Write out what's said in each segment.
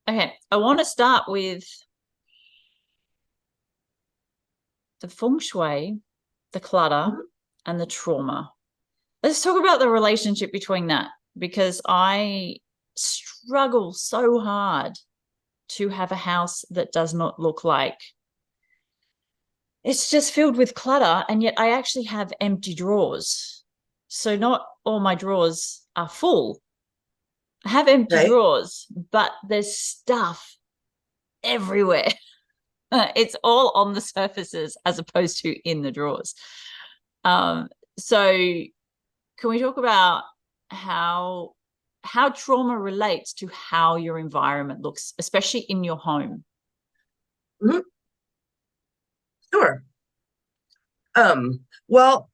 Okay, I want to start with the feng shui, the clutter, Mhm. and the trauma. Let's talk about the relationship between that because I struggle so hard to have a house that does not look like it's just filled with clutter. And yet I actually have empty drawers. So not all my drawers are full. I have empty Right. drawers, but there's stuff everywhere. It's all on the surfaces as opposed to in the drawers. Um, so can we talk about how how trauma relates to how your environment looks, especially in your home? Mhm. Sure. Well,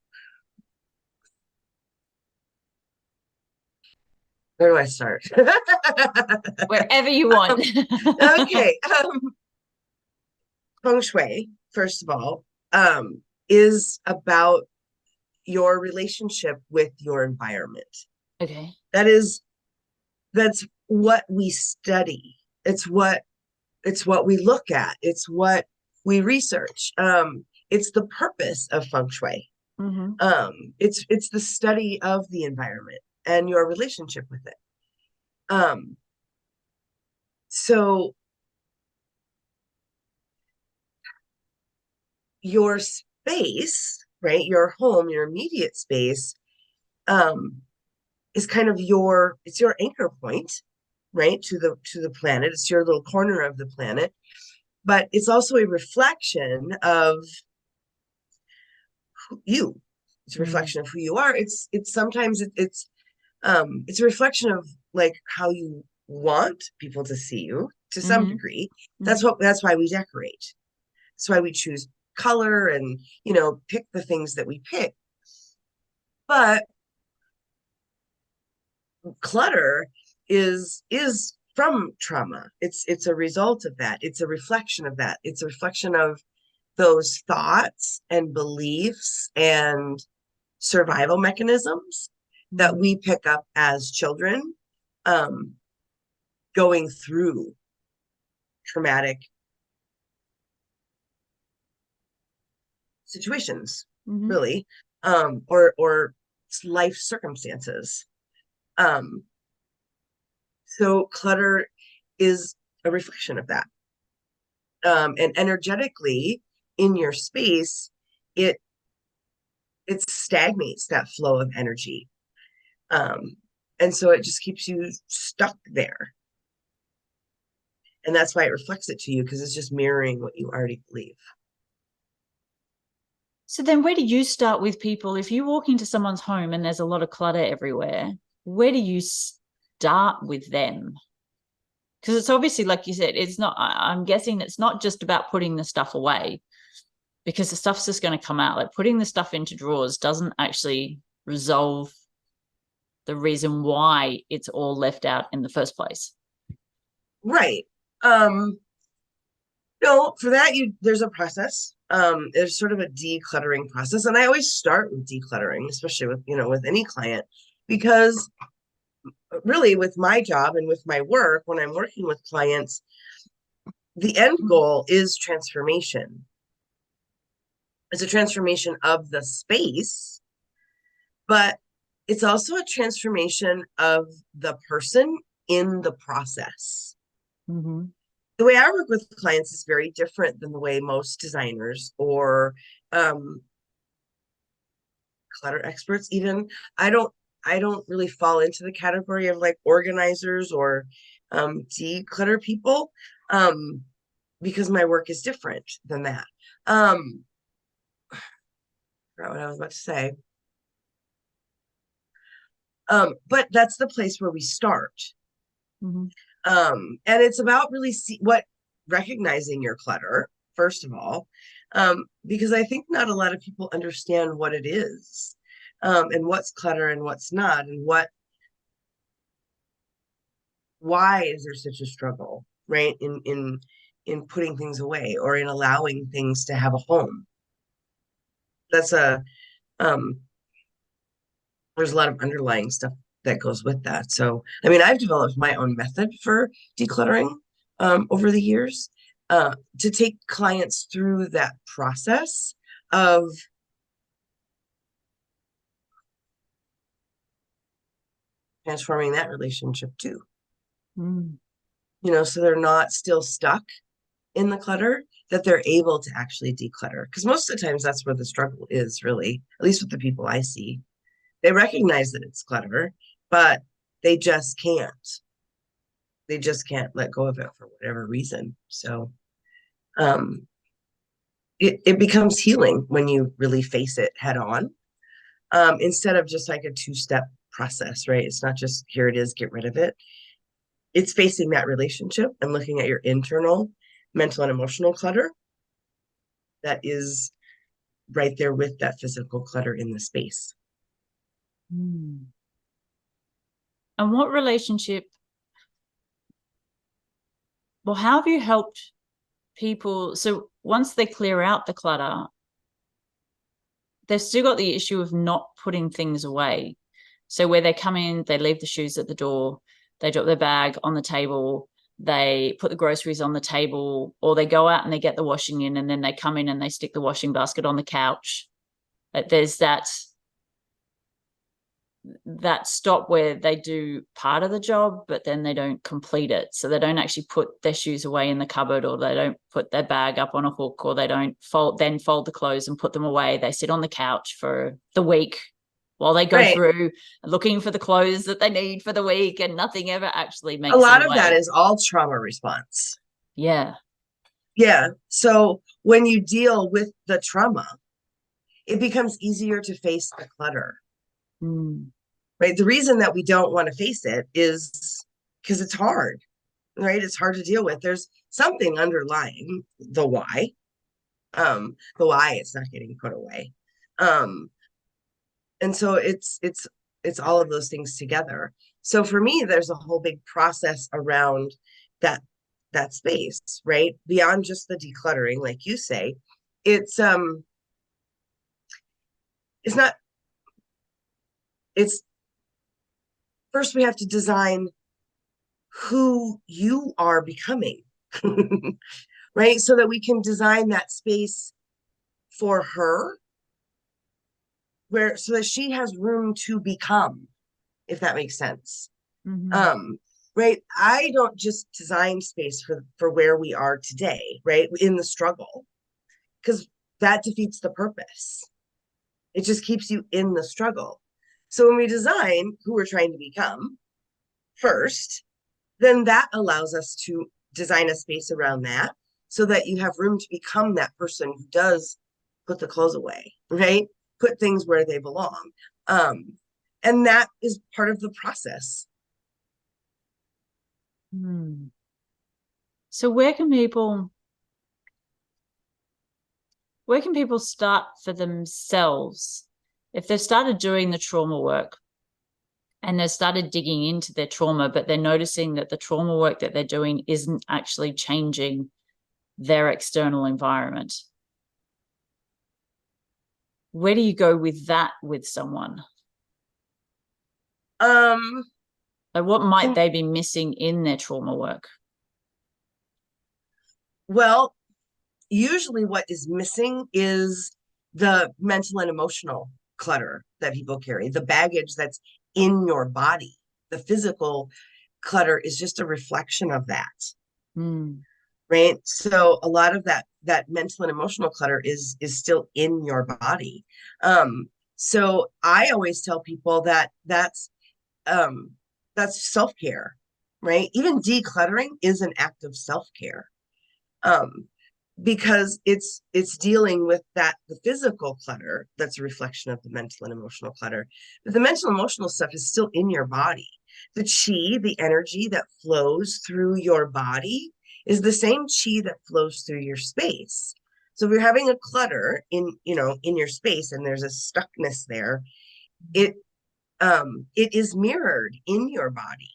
where do I start? Wherever you want. Um, okay. Feng Shui, first of all, is about your relationship with your environment. Okay. That is, that's what we study. It's what we look at. It's what we research. It's the purpose of Feng Shui. Mm-hmm. It's the study of the environment and your relationship with it. Um, so your space, right, your home, your immediate space, um, is kind of it's your anchor point, right, to the planet. It's your little corner of the planet, but it's also a reflection of you. It's a Mm-hmm. reflection of who you are. It's sometimes it's a reflection of like how you want people to see you to some Mm-hmm. degree. Mm-hmm. That's why we decorate. That's why we choose color and pick the things that we pick. But clutter is from trauma. It's a result of that. It's a reflection of that. It's a reflection of those thoughts and beliefs and survival mechanisms that Mm-hmm. we pick up as children, um, going through traumatic situations, Mm-hmm. really, or life circumstances. Um, so clutter is a reflection of that. And energetically in your space, it it stagnates that flow of energy. Um, and so it just keeps you stuck there. And that's why it reflects it to you because it's just mirroring what you already believe. So then where do you start with people? If you walk into someone's home and there's a lot of clutter everywhere, where do you start with them? Because it's obviously, like you said, it's not, I'm guessing it's not just about putting the stuff away because the stuff's just going to come out. Like putting the stuff into drawers doesn't actually resolve the reason why it's all left out in the first place. Right. Um, no, for that you there's a process. There's sort of a decluttering process. And I always start with decluttering, especially with any client, because really with my job and with my work, when I'm working with clients, the end goal is transformation. It's a transformation of the space, but it's also a transformation of the person in the process. Mm-hmm. The way I work with clients is very different than the way most designers or um, clutter experts even. I don't really fall into the category of like organizers or declutter people, um, because my work is different than that. Um, I forgot what I was about to say. But that's the place where we start. Mm-hmm. And it's about really recognizing your clutter, first of all, because I think not a lot of people understand what it is, and what's clutter and what's not, and why is there such a struggle, right? In putting things away or in allowing things to have a home. That's a um there's a lot of underlying stuff that goes with that. So, I mean, I've developed my own method for decluttering. over the years, to take clients through that process of transforming that relationship too. Mm. So they're not still stuck in the clutter, that they're able to actually declutter. Because most of the times that's where the struggle is, really, at least with the people I see. They recognize that it's clutter, but they just can't. They just can't let go of it for whatever reason. So um, it becomes healing when you really face it head on, instead of just like a two-step process, right? It's not just here it is, get rid of it. It's facing that relationship and looking at your internal mental and emotional clutter that is right there with that physical clutter in the space. Mm. And what relationship, well, how have you helped people? So once they clear out the clutter, they've still got the issue of not putting things away. So where they come in, they leave the shoes at the door, they drop their bag on the table, they put the groceries on the table, or they go out and they get the washing in, and then they come in and they stick the washing basket on the couch. There's that stop where they do part of the job, but then they don't complete it. So they don't actually put their shoes away in the cupboard, or they don't put their bag up on a hook, or they don't fold the clothes and put them away. They sit on the couch for the week while they go Right. through looking for the clothes that they need for the week, and nothing ever actually A makes it lot of that away. is all trauma response. Yeah. Yeah. So when you deal with the trauma, it becomes easier to face the clutter, Mm. right? The reason that we don't want to face it is because it's hard, right? It's hard to deal with. There's something underlying the why it's not getting put away. Um, and so it's all of those things together. So for me, there's a whole big process around that that space, right? Beyond just the decluttering, like you say, it's it's not it's first we have to design who you are becoming, right? So that we can design that space for her, where so that she has room to become, if that makes sense. Mm-hmm. um right, I don't just design space for where we are today, right, in the struggle, because that defeats the purpose. It just keeps you in the struggle. So when we design who we're trying to become first, then that allows us to design a space around that, so that you have room to become that person who does put the clothes away, right, put things where they belong. And that is part of the process. Mm. So where can people start for themselves if they've started doing the trauma work and they've started digging into their trauma, but they're noticing that the trauma work that they're doing isn't actually changing their external environment? Where do you go with that with someone? um Like, what might can they be missing in their trauma work? Well, usually what is missing is the mental and emotional clutter that people carry, the baggage that's in your body. The physical clutter is just a reflection of that, Mm. right? So a lot of that mental and emotional clutter is still in your body. So I always tell people that um that's self-care, right? Even decluttering is an act of self-care. Um, because it's dealing with that, the physical clutter that's a reflection of the mental and emotional clutter, but the mental and emotional stuff is still in your body. The chi, the energy that flows through your body, is the same chi that flows through your space. So if you're having a clutter in your space and there's a stuckness there, it it is mirrored in your body,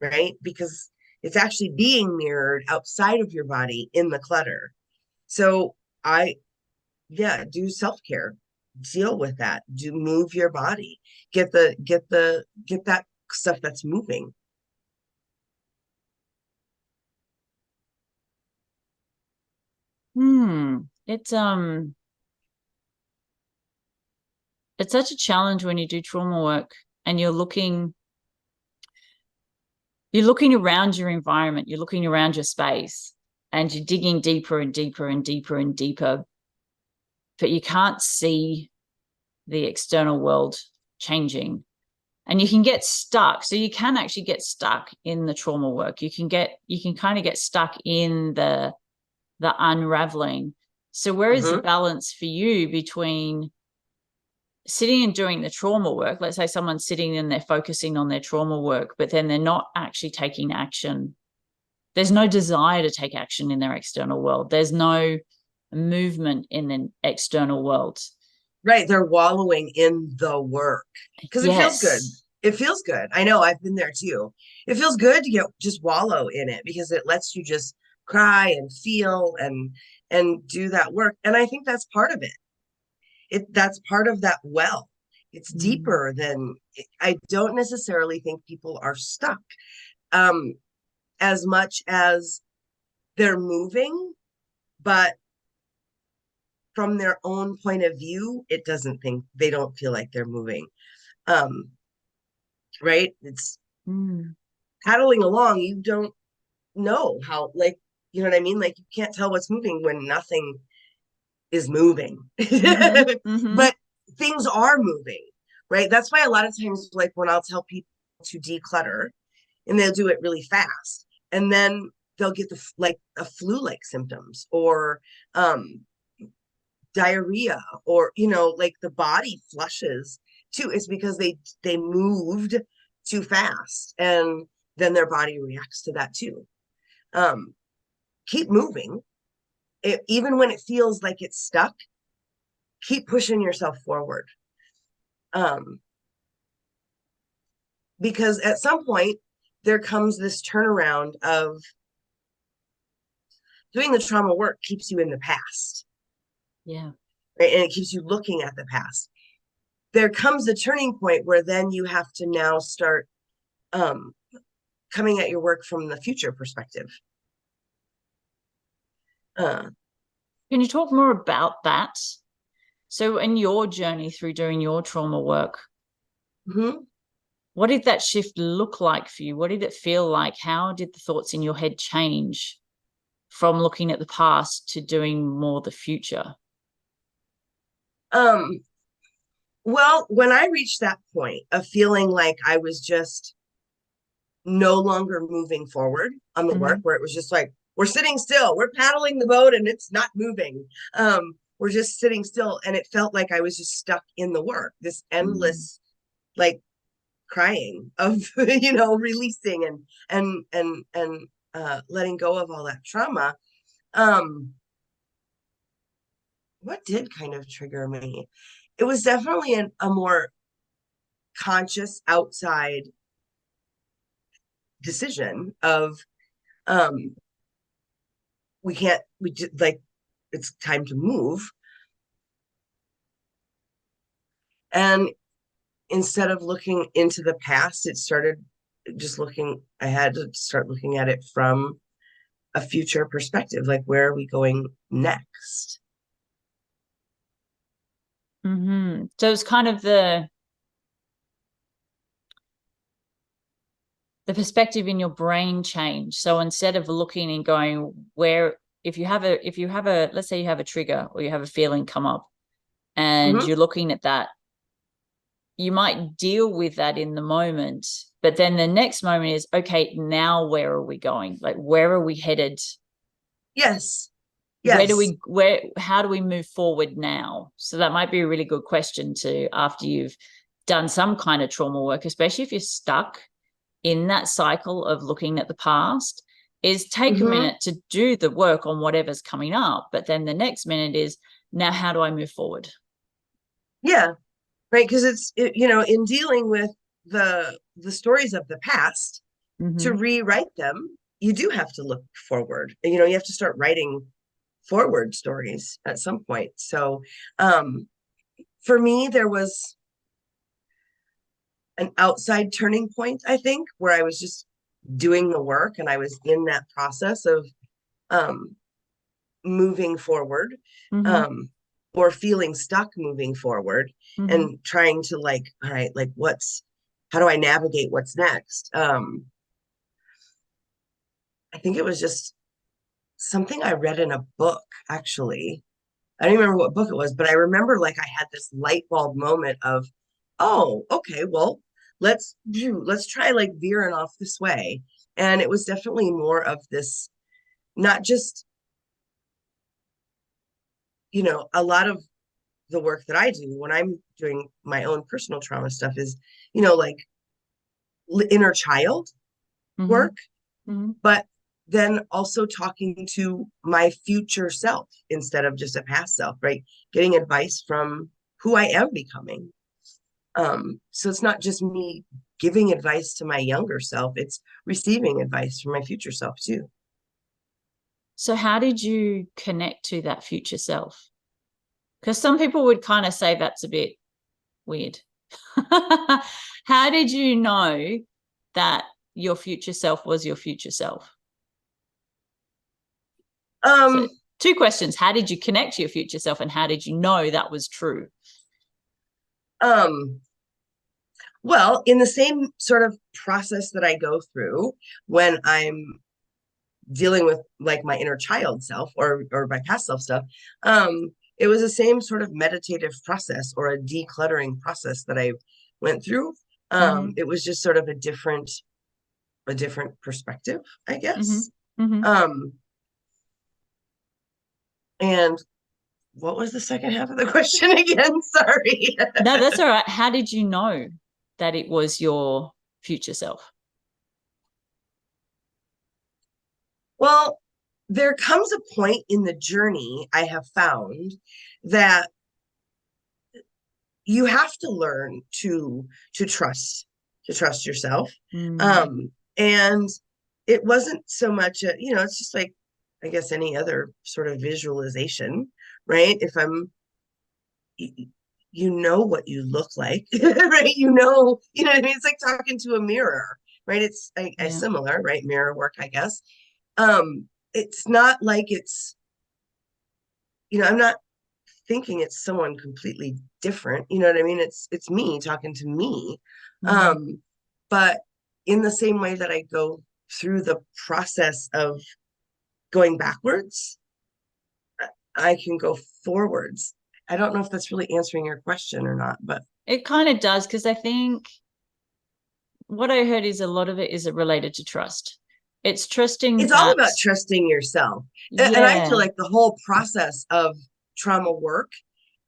right, because it's actually being mirrored outside of your body in the clutter. So I, yeah, do self-care, deal with that, do move your body, get that stuff that's moving. It's such a challenge when you do trauma work and you're looking around your environment, you're looking around your space, and you're digging deeper and deeper and deeper and deeper, but you can't see the external world changing. And you can get stuck. So you can actually get stuck in the trauma work. You can kind of get stuck in the unraveling. So where is the Mm-hmm. balance for you between sitting and doing the trauma work? Let's say someone's sitting and they're focusing on their trauma work, but then they're not actually taking action. There's no desire to take action in their external world. There's no movement in the external world. Right. They're wallowing in the work because it feels good. Yes. It feels good. I know I've been there too. It feels good to get just wallow in it because it lets you just cry and feel and do that work. And I think that's part of it. That's part of that well. It's Mm. deeper than I don't necessarily think people are stuck um as much as they're moving, but from their own point of view, it doesn't think they don't feel like they're moving. Um, right? It's Mm. paddling along, you don't know how, like, you know what I mean? Like, you can't tell what's moving when nothing is moving. Mm-hmm. Mm-hmm. But things are moving, right? That's why a lot of times, like, when I'll tell people to declutter and they'll do it really fast, and then they'll get the like a flu-like symptoms or um diarrhea or like the body flushes too. It's because they moved too fast and then their body reacts to that too. um Keep moving even when it feels like it's stuck. Keep pushing yourself forward, um because at some point there comes this turnaround of doing the trauma work keeps you in the past, Yeah. right? And it keeps you looking at the past. There comes a turning point where then you have to now start um coming at your work from the future perspective. Uh, Can you talk more about that? So, in your journey through doing your trauma work, mhm. what did that shift look like for you? What did it feel like? How did the thoughts in your head change from looking at the past to doing more the future? um, well, when I reached that point of feeling like I was just no longer moving forward on the work, Mm-hmm. where it was just like, we're sitting still, we're paddling the boat and it's not moving. We're just sitting still. And it felt like I was just stuck in the work, this Mm. endless, like, crying of, releasing and letting go of all that trauma. Um, what did kind of trigger me? It was definitely a more conscious outside decision of um we can't we just like it's time to move. And instead of looking into the past, it started just looking I had to start looking at it from a future perspective, like where are we going next. Mm-hmm. So it's kind of the perspective in your brain change. So instead of looking and going where, if you have a, let's say you have a trigger or you have a feeling come up and Mm-hmm. you're looking at that, you might deal with that in the moment, but then the next moment is, okay, now where are we going? Like, where are we headed? Yes. Yes. How do we move forward now? So that might be a really good question to, after you've done some kind of trauma work, especially if you're stuck in that cycle of looking at the past, is take a Mm-hmm. minute to do the work on whatever's coming up. But then the next minute is, now how do I move forward? Yeah. Right, because in dealing with the stories of the past, to Mm-hmm. rewrite them, you do have to look forward. You have to start writing forward stories at some point. So, for me, there was an outside turning point, I think, where I was just doing the work and I was in that process of um, moving forward, Mm-hmm. um, or feeling stuck moving forward, Mm-hmm. and trying to like, all right, like how do I navigate what's next? I think it was just something I read in a book, actually. I don't remember what book it was, but I remember like I had this light bulb moment of, oh, okay, well, let's try like veering off this way. And it was definitely more of this, not just, a lot of the work that I do when I'm doing my own personal trauma stuff is, like inner child Mm-hmm. work, Mm-hmm. but then also talking to my future self instead of just a past self, right? Getting advice from who I am becoming. So it's not just me giving advice to my younger self, it's receiving advice from my future self too. So how did you connect to that future self? Because some people would kind of say that's a bit weird. How did you know that your future self was your future self? So, Um, two questions. How did you connect to your future self, and how did you know that was true? um, well, in the same sort of process that I go through when I'm dealing with like my inner child self or my past self stuff, it was the same sort of meditative process or a decluttering process that I went through. Mm-hmm. It was just sort of a different perspective, I Mm-hmm. guess. Mm-hmm. um and what was the second half of the question again? Sorry. No, that's all right. How did you know that it was your future self? Well, there comes a point in the journey I have found that you have to learn to trust yourself. Mm. And it wasn't so much it's just like, I guess, any other sort of visualization, right? If I'm you know what you look like, right? What I mean? It's like talking to a mirror, right? It's a Yeah. similar, right? Mirror work, I guess. It's not like I'm not thinking it's someone completely different. You know what I mean? It's me talking to me. Mm. Um, but in the same way that I go through the process of going backwards, I can go forwards. I don't know if that's really answering your question or not, but It kind of does, because I think what I heard is a lot of it is related to trust. It's trusting it's all that, about trusting yourself. And I feel yeah, like the whole process of trauma work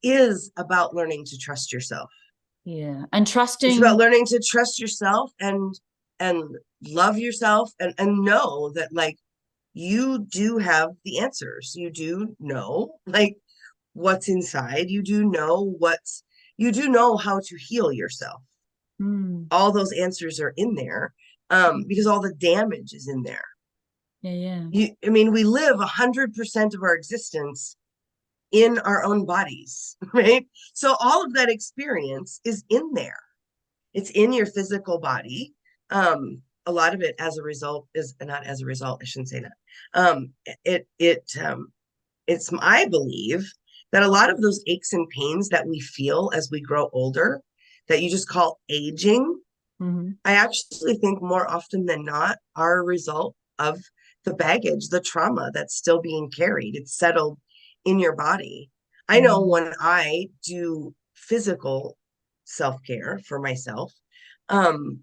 is about learning to trust yourself. yeah, and It's about trusting, learning to trust yourself and love yourself and know that like you do have the answers. You do know like what's inside. You do know how to heal yourself. mm, All those answers are in there, because all the damage is in there. yeah, yeah, I mean, we live 100% of our existence in our own bodies, right? So all of that experience is in there. It's in your physical body. A lot of it as a result is not as a result, I shouldn't say that. It's I believe that a lot of those aches and pains that we feel as we grow older, that you just call aging, mm-hmm, I actually think more often than not are a result of the baggage, the trauma that's still being carried. It's settled in your body. I know mm-hmm, when I do physical self-care for myself, um,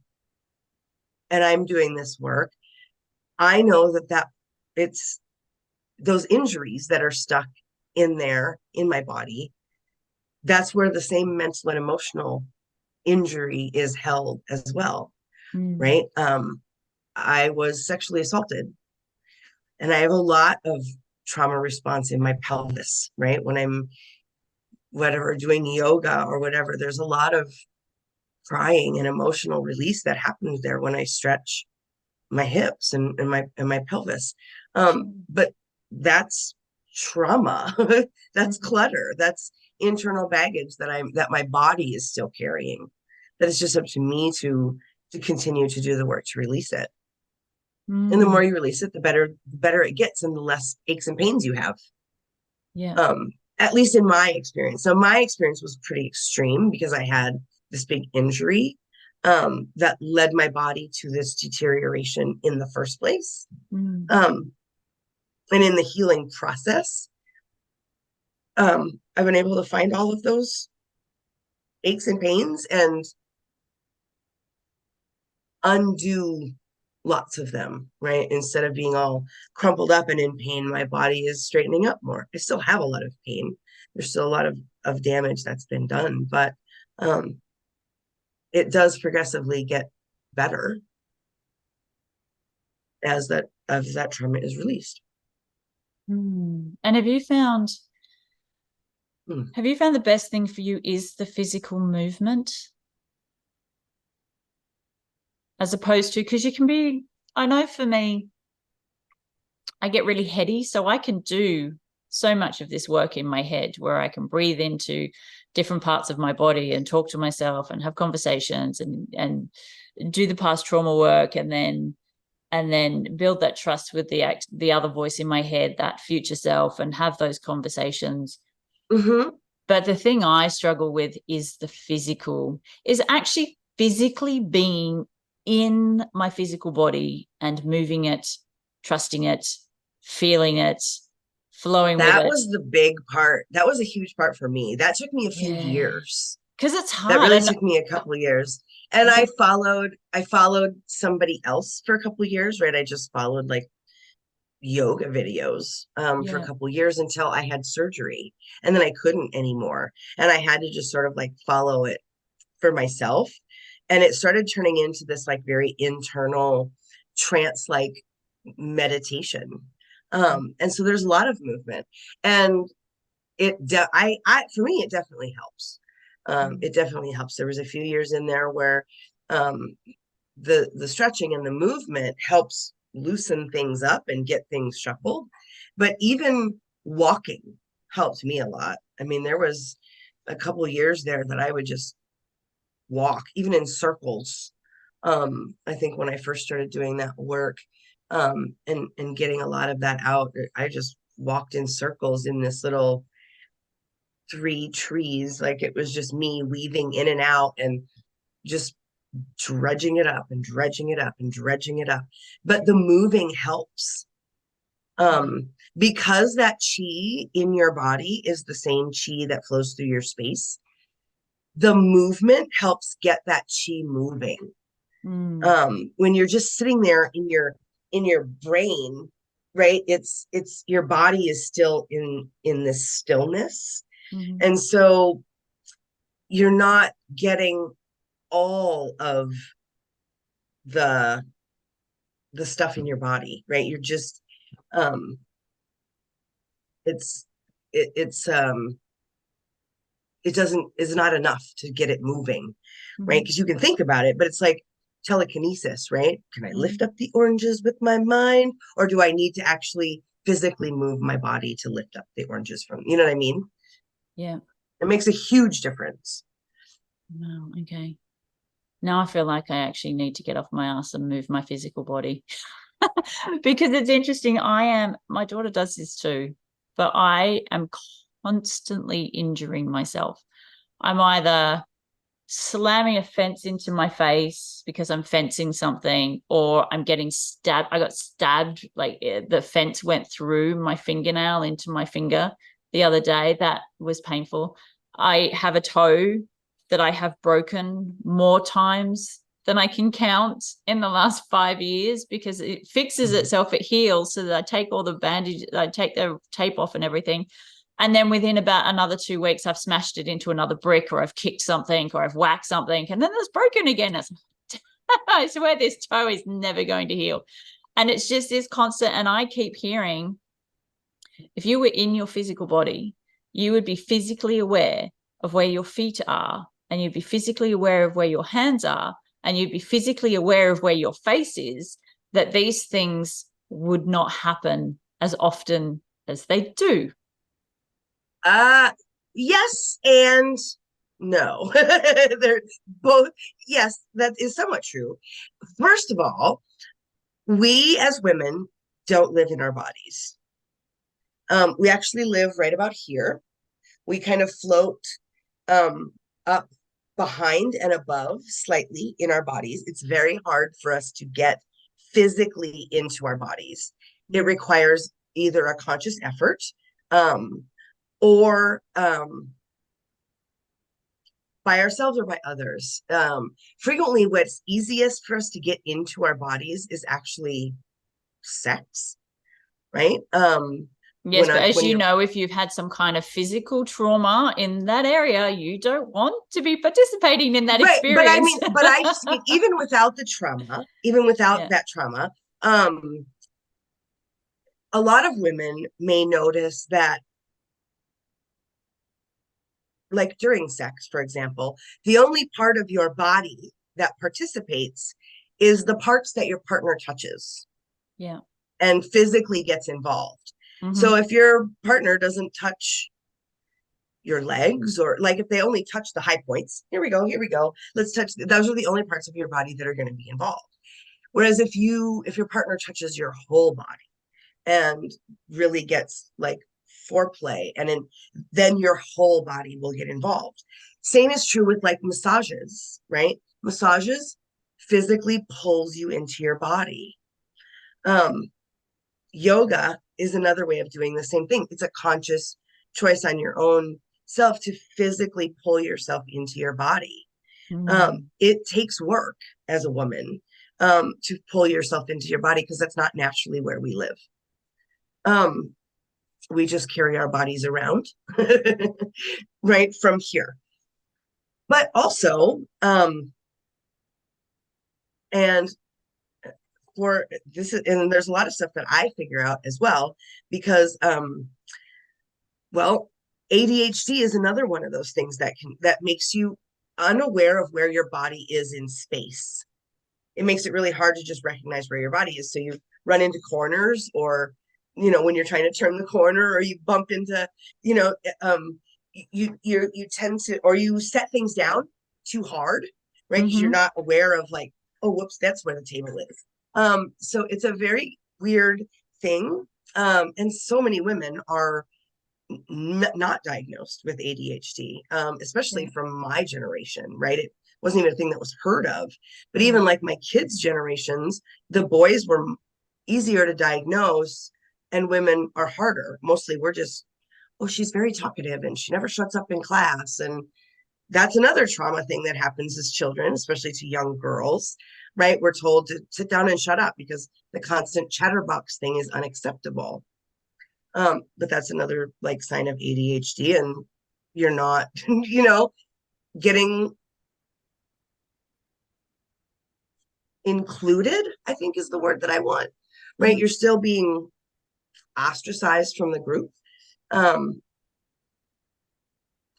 and I'm doing this work, I know that it's those injuries that are stuck in there in my body. That's where the same mental and emotional injury is held as well, mm, right? I was sexually assaulted, and I have a lot of trauma response in my pelvis, right? When I'm whatever doing yoga or whatever, there's a lot of crying and emotional release that happens there when I stretch my hips and my pelvis. sure, But that's trauma. That's mm, clutter. That's internal baggage that my body is still carrying. That it's just up to me to continue to do the work to release it. And the more mm, you release it, the better it gets and the less aches and pains you have. Yeah. Um, at least in my experience. So my experience was pretty extreme because I had this big injury that led my body to this deterioration in the first place. Mm. Um, and in the healing process, I've been able to find all of those aches and pains and undo lots of them, right? Instead of being all crumpled up and in pain, my body is straightening up more. I still have a lot of pain. There's still a lot of damage that's been done, but um, it does progressively get better as that trauma is released. Mm. And Hmm. have you found the best thing for you is the physical movement as opposed to, because you can be, I know for me, I get really heady, so I can do so much of this work in my head where I can breathe into different parts of my body and talk to myself and have conversations and do the past trauma work and then build that trust with the other voice in my head, that future self, and have those conversations. Mm-hmm. But the thing I struggle with is the physical, is actually physically being in my physical body and moving it, trusting it, feeling it, flowing with That it. was the big part. That was a huge part for me. That took me a few Yeah. years. Because it's That hard. really And took me a couple of years. And yeah, I followed somebody else for a couple of years, right? I just followed like yoga videos for a yeah. couple of years until I had surgery. And then I couldn't anymore. And I had to just sort of like follow it for myself. And it started turning into this like very internal trance like meditation. And so there's a lot of movement. And I for me it definitely helps. Mm. It definitely helps. There was a few years in there where um, the stretching and the movement helps loosen things up and get things shuffled. But even walking helped me a lot. I mean, there was a couple of years there that I would just walk, even in circles. I think when I first started doing that work and getting a lot of that out, I just walked in circles in this little three trees. Like it was just me weaving in and out and just dredging it up and dredging it up and dredging it up. But the moving helps. Because that chi in your body is the same chi that flows through your space, the movement helps get that chi moving. Mm. When you're just sitting there in your brain, right? It's your body is still in this stillness. Mm. And so you're not getting all of the the stuff in your body, right? You're just um it's it's it doesn't is not enough to get it moving, right? Mm. Because you can think about it, but it's like telekinesis, right? Can I lift Mm. up the oranges with my mind, or do I need to actually physically move my body to lift up the oranges from, you know what I mean? Yeah. It makes a huge difference. No, okay. Now I feel like I actually need to get off my ass and move my physical body. Because it's interesting. My daughter does this too, but I am constantly injuring myself. I'm either slamming a fence into my face because I'm fencing something, or I'm getting stabbed. I got stabbed, like the fence went through my fingernail into my finger the other day. That was painful. I have a toe that I have broken more times than I can count in the last 5 years because it fixes itself, it heals. So that I take all the bandage, I take the tape off and everything. And then within about another 2 weeks, I've smashed it into another brick, or I've kicked something, or I've whacked something, and then it's broken again. I swear this toe is never going to heal. And it's just this constant. And I keep hearing, if you were in your physical body, you would be physically aware of where your feet are, and you'd be physically aware of where your hands are, and you'd be physically aware of where your face is, that these things would not happen as often as they do. Uh yes and no. They're both, yes, that is somewhat true. First of all, we as women don't live in our bodies. We actually live right about here. We kind of float up behind and above slightly in our bodies. It's very hard for us to get physically into our bodies. It requires either a conscious effort um, or by ourselves or by others. Frequently, what's easiest for us to get into our bodies is actually sex, right? Yes, but as When you you're know, if you've had some kind of physical trauma in that area, you don't want to be participating in that right, but I experience. mean, but I just mean even without the trauma, even without Yeah. that trauma, um, a lot of women may notice that, like during sex, for example, the only part of your body that participates is the parts that your partner touches Yeah. and physically gets involved. So Mm-hmm. if your partner doesn't touch your legs, or like if they only touch the high points, here we go, let's touch, those are the only parts of your body that are going to be involved. Whereas if your partner touches your whole body and really gets like foreplay, then your whole body will get involved. Same is true with like massages, right? Massages physically pulls you into your body. um Yoga is another way of doing the same thing. It's a conscious choice on your own self to physically pull yourself into your body. Mm. It takes work as a woman to pull yourself into your body because that's not naturally where we live. um, we just carry our bodies around right from here. But also, and for this is, and there's a lot of stuff that I figure out as well because well, ADHD is another one of those things that makes you unaware of where your body is in space. It makes it really hard to just recognize where your body is. So you run into corners, or when you're trying to turn the corner, or you bump into, you know, you tend to, or you set things down too hard, right? Because you're Mm-hmm. not aware of like, oh, whoops, that's where the table is. So it's a very weird thing. And so many women are not diagnosed with ADHD, especially Yeah. from my generation, right? It wasn't even a thing that was heard of. But Yeah. even like my kids' generations, the boys were easier to diagnose and women are harder. Mostly we're just, oh, she's very talkative and she never shuts up in class. And that's another trauma thing that happens as children, especially to young girls, right? We're told to sit down and shut up because the constant chatterbox thing is unacceptable. But that's another like sign of ADHD, and you're not, getting included, I think is the word that I want, right? Mm. You're still being ostracized from the group. Um,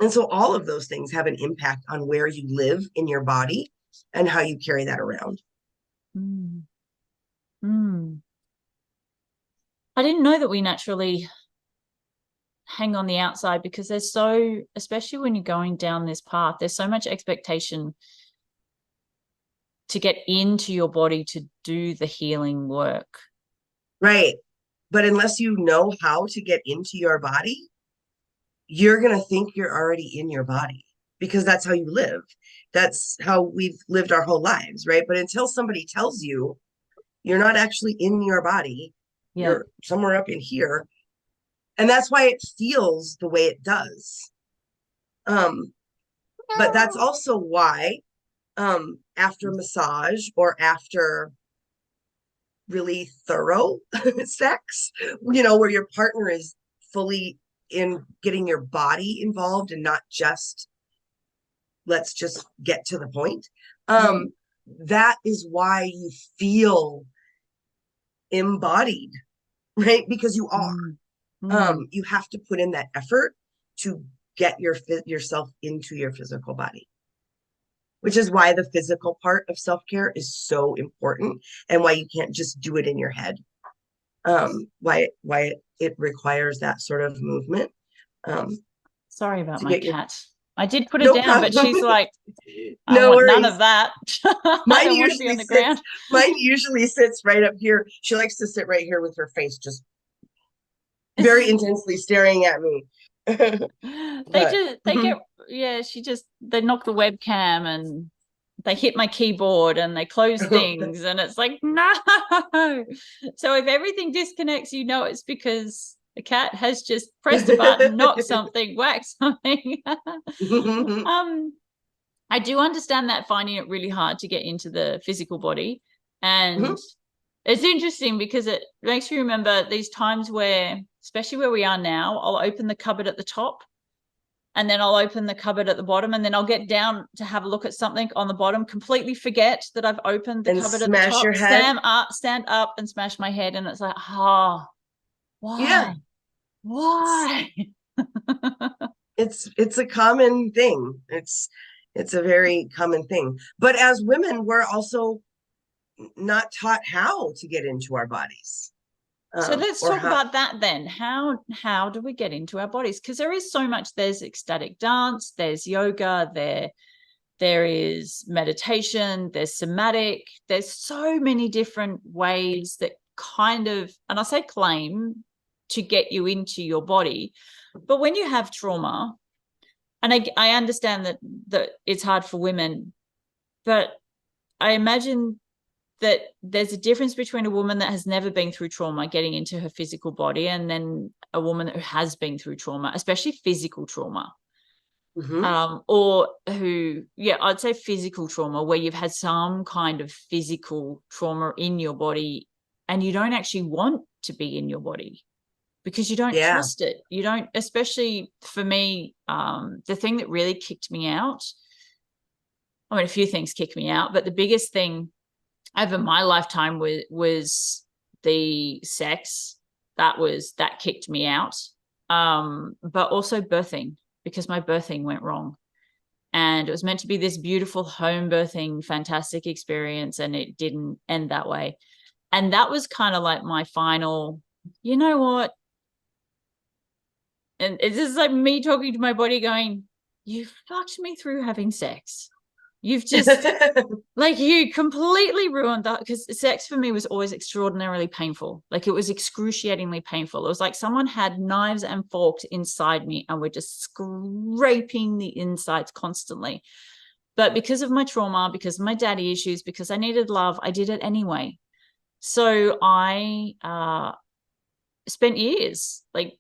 and so all of those things have an impact on where you live in your body and how you carry that around. Mm. Mm. I didn't know that we naturally hang on the outside because there's so, especially when you're going down this path, there's so much expectation to get into your body to do the healing work. Right. But unless you know how to get into your body, you're going to think you're already in your body because that's how you live. That's how we've lived our whole lives, right? But until somebody tells you you're not actually in your body, Yeah. you're somewhere up in here. And that's why it feels the way it does. Um, but that's also why after massage or after really thorough sex, where your partner is fully in getting your body involved and not just let's just get to the point. Yeah. That is why you feel embodied, right? Because you are. Mm. Mm. You have to put in that effort to get yourself into your physical body, which is why the physical part of self-care is so important and why you can't just do it in your head. Why it requires that sort of movement um, Sorry about to my get your cat. I did put her no down, but problem. she's like, I No want none of worries. that. I Mine don't want to be on usually the sits ground. mine usually sits right up here. She likes to sit right here with her face just very intensely staring at me. But They get, yeah, they knock the webcam and they hit my keyboard and they close things and it's like, no. So if everything disconnects, you know it's because a cat has just pressed a button, knocked something, whacked something. I do understand that, finding it really hard to get into the physical body. And it's interesting because it makes me remember these times where, especially where we are now, I'll open the cupboard at the top and then I'll open the cupboard at the bottom and then I'll get down to have a look at something on the bottom, completely forget that I've opened the and cupboard at the smash your top, head. stand up and smash my head. And it's like, Yeah, why? it's a common thing. It's a very common thing. But as women, we're also not taught how to get into our bodies. So let's Or talk how about that then. How do we get into our bodies? Because there is so much. There's ecstatic dance, there's yoga, there is meditation, there's somatic, there's so many different ways that kind of, and I say claim, to get you into your body. But when you have trauma, and I understand that it's hard for women, but I imagine that there's a difference between a woman that has never been through trauma getting into her physical body and then a woman who has been through trauma, especially physical trauma. Or who, yeah, I'd say physical trauma, where you've had some kind of physical trauma in your body and you don't actually want to be in your body because you don't yeah, trust it. You don't, especially for me, the thing that really kicked me out, I mean, a few things kicked me out, but the biggest thing over my lifetime was the sex. That kicked me out. But also birthing, because my birthing went wrong. And it was meant to be this beautiful home birthing, fantastic experience, and it didn't end that way. And that was kind of like my final, you know what? And it's just like me talking to my body going, you fucked me through having sex. You've just, like, you completely ruined that, because sex for me was always extraordinarily painful. Like, it was excruciatingly painful. It was like someone had knives and forks inside me and were just scraping the insides constantly. But because of my trauma, because of my daddy issues, because I needed love, I did it anyway. So I spent years, like,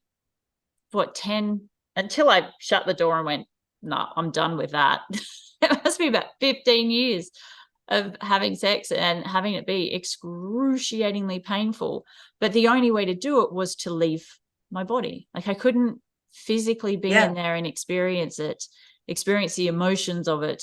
what, 10, until I shut the door and went, no, I'm done with that. It must be about 15 years of having sex and having it be excruciatingly painful. But the only way to do it was to leave my body. Like, I couldn't physically be yeah, in there and experience it, experience the emotions of it,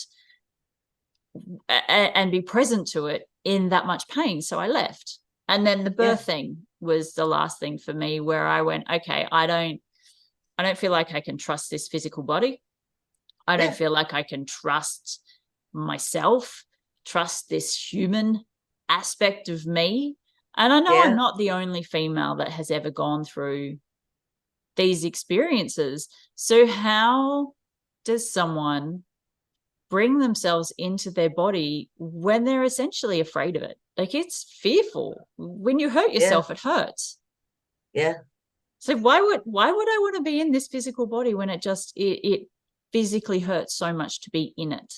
and be present to it in that much pain. So I left. And then the yeah, birthing was the last thing for me, where I went, okay, I don't feel like I can trust this physical body. I don't yeah, feel like I can trust myself, trust this human aspect of me. And I know I'm yeah, not the only female that has ever gone through these experiences. So how does someone bring themselves into their body when they're essentially afraid of it? Like, it's fearful. When you hurt yeah, yourself, it hurts. yeah, So why would I want to be in this physical body when it physically hurts so much to be in it?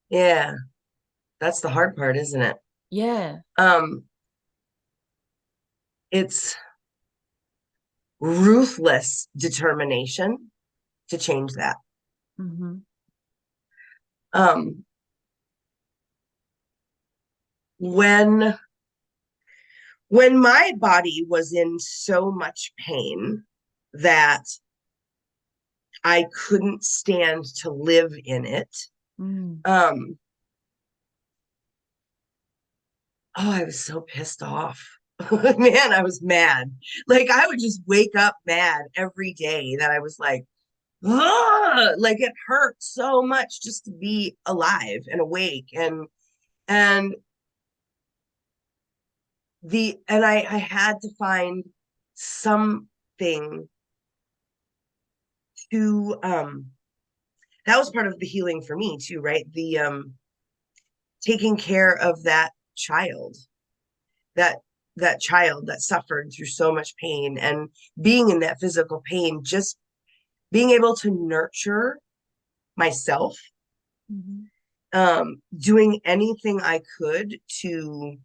yeah. That's the hard part, isn't it? Yeah. Um, it's ruthless determination to change that. Mm-hmm. Um, when my body was in so much pain that I couldn't stand to live in it, Mm. um, oh, I was so pissed off. Man, I was mad. Like, I would just wake up mad every day that I was like, "Ugh!" Like, it hurt so much just to be alive and awake. And I had to find something to that was part of the healing for me too, right? The taking care of that child, that that child that suffered through so much pain, and being in that physical pain, just being able to nurture myself, Mhm. doing anything I could to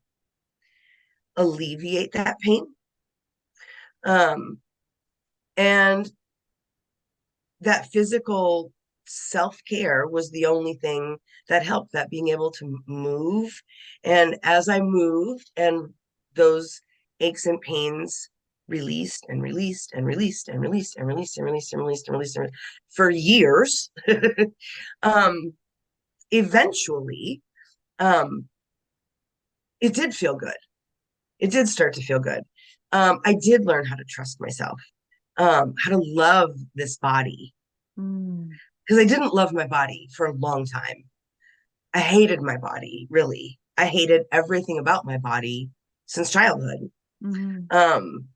alleviate that pain. Um, and that physical self-care was the only thing that helped, that being able to move. And as I moved, and those aches and pains released and released and released and released and released and released and released and released, and released for years, um, eventually, um, it did feel good. It did start to feel good. I did learn how to trust myself, how to love this body, Mm. because I didn't love my body for a long time. I hated my body, really. I hated everything about my body since childhood. Mhm. Um,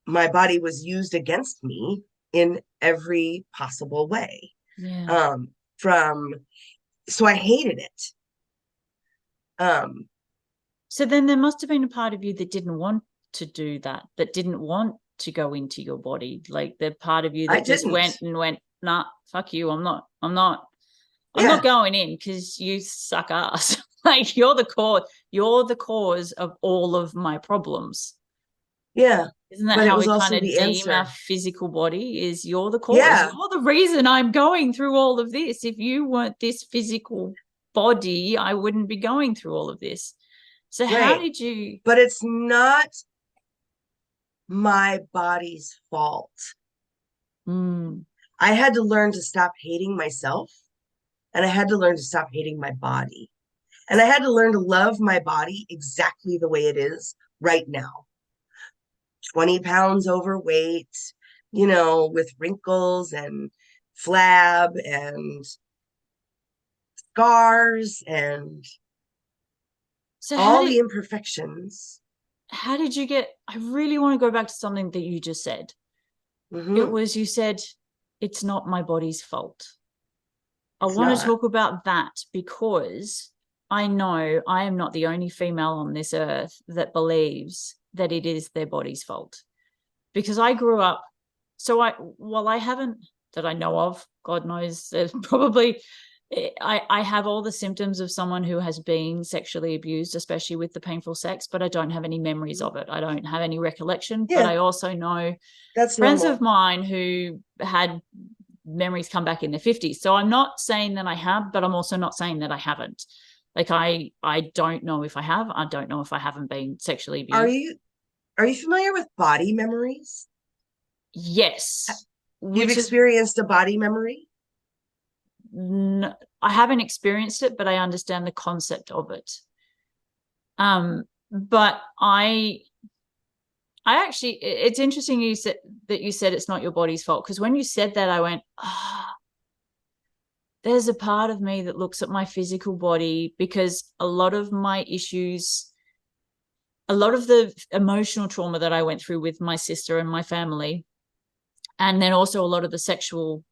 my body was used against me in every possible way. Yeah. From So I hated it. Um, So then there must have been a part of you that didn't want to do that, that didn't want to go into your body. Like the part of you I that just didn't. went, nah, fuck you. I'm not Yeah, going in because you suck ass. Like you're the cause of all of my problems. yeah. Isn't that But it how was we kind also of the deem our answer. physical body? Is you're the cause. Yeah, You're the reason I'm going through all of this. If you weren't this physical body, I wouldn't be going through all of this. So how right. did you? But it's not my body's fault. Mm, I had to learn to stop hating myself, and I had to learn to stop hating my body. And I had to learn to love my body exactly the way it is right now. 20 pounds overweight, with wrinkles and flab and scars and so all the imperfections. how did you get? I really want to go back to something that you just said. It Mm-hmm. was you said it's not my body's fault. I It's want to not. talk about that because I know I am not the only female on this earth that believes that it is their body's fault. Because I grew up, so while I haven't, that I know of, God knows, there's probably, I have all the symptoms of someone who has been sexually abused, especially with the painful sex, but I don't have any memories of it. I don't have any recollection, but Yeah, I also know that's friends of normal. mine who had memories come back in their 50s. So I'm not saying that I have, but I'm also not saying that I haven't. Like I don't know if I have. I don't know if I haven't been sexually Are abused. you are you familiar with body memories? Yes, You've which is experienced a body memory? I haven't experienced it, but I understand the concept of it. But I actually, it's interesting you said that you said it's not your body's fault, because when you said that, I went, ah, oh, there's a part of me that looks at my physical body because a lot of my issues, a lot of the emotional trauma that I went through with my sister and my family, and then also a lot of the sexual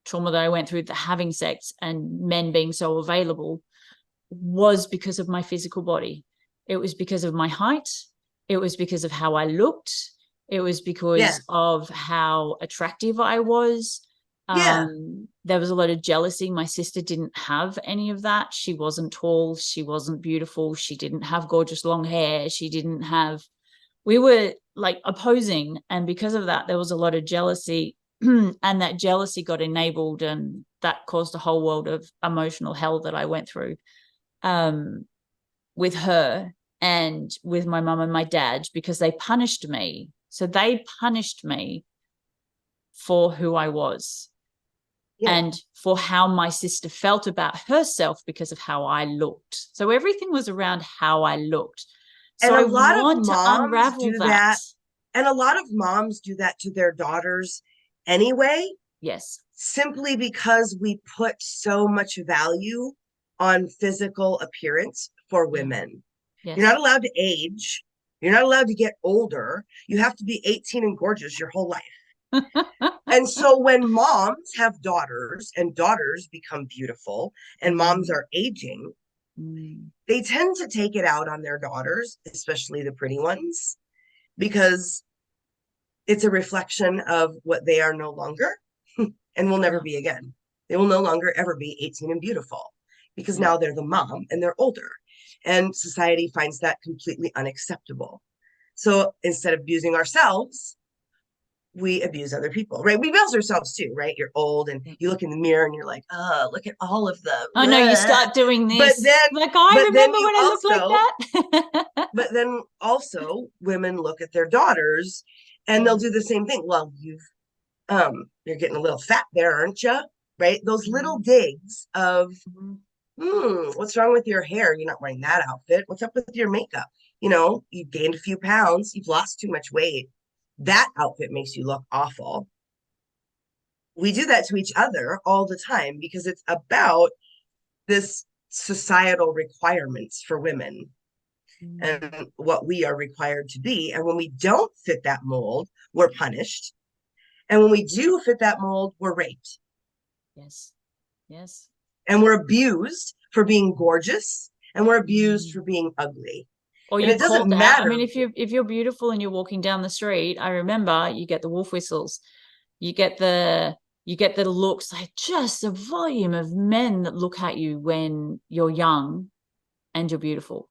trauma that I went through, the having sex and men being so available, was because of my physical body. It was because of my height. It was because of how I looked. It was Yeah, because of how attractive I was. yeah, There was a lot of jealousy. My sister didn't have any of that. She wasn't tall. She wasn't beautiful. She didn't have gorgeous long hair. She didn't have, we were like opposing. And because of that, there was a lot of jealousy. And that jealousy got enabled, and that caused a whole world of emotional hell that I went through um, with her and with my mum and my dad, because they punished me. So they punished me for who I was yeah. and for how my sister felt about herself because of how I looked. So everything was around how I looked. So And a I lot of want to moms unravel do that. that. And a lot of moms do that to their daughters anyway, Yes. simply because we put so much value on physical appearance for Yeah. women. You're not Yes. allowed to age. You're not allowed to get older. You have to be 18 and gorgeous your whole life. And so when moms have daughters and daughters become beautiful and moms Mm, are aging, mm, they tend to take it out on their daughters, especially the pretty ones. because it's a reflection of what they are no longer and will never Yeah. be again. They will no longer ever be 18 and beautiful because Yeah. now they're the mom and they're older. And society finds that completely unacceptable. So instead of abusing ourselves, we abuse other people, right? We abuse ourselves too, right? You're old and you look in the mirror and you're like, oh, look at all of the Oh no, you start doing but this. then Like, I but then remember you when I looked also like that. but then also women look at their daughters and they'll Yeah. do the same thing. Well, you're getting a little fat there, aren't you? Right? Those little Mhm. digs of, Mhm. what's wrong with your hair? You're not wearing that outfit. What's up with your makeup? You gained a few pounds, you've lost too much weight. That outfit makes you look awful. We do that to each other all the time because it's about this societal requirements for women Mm. and what we are required to be. And when we don't fit that mold, we're punished. And when we do fit that mold, we're raped. Yes. Yes. And we're abused for being gorgeous. And we're abused for Mm. being ugly. Or And you're it doesn't called out. I matter. mean, if you're beautiful and you're walking down the street, I remember you get the wolf whistles. You get the looks, like just a volume of men that look at you when you're young and you're beautiful.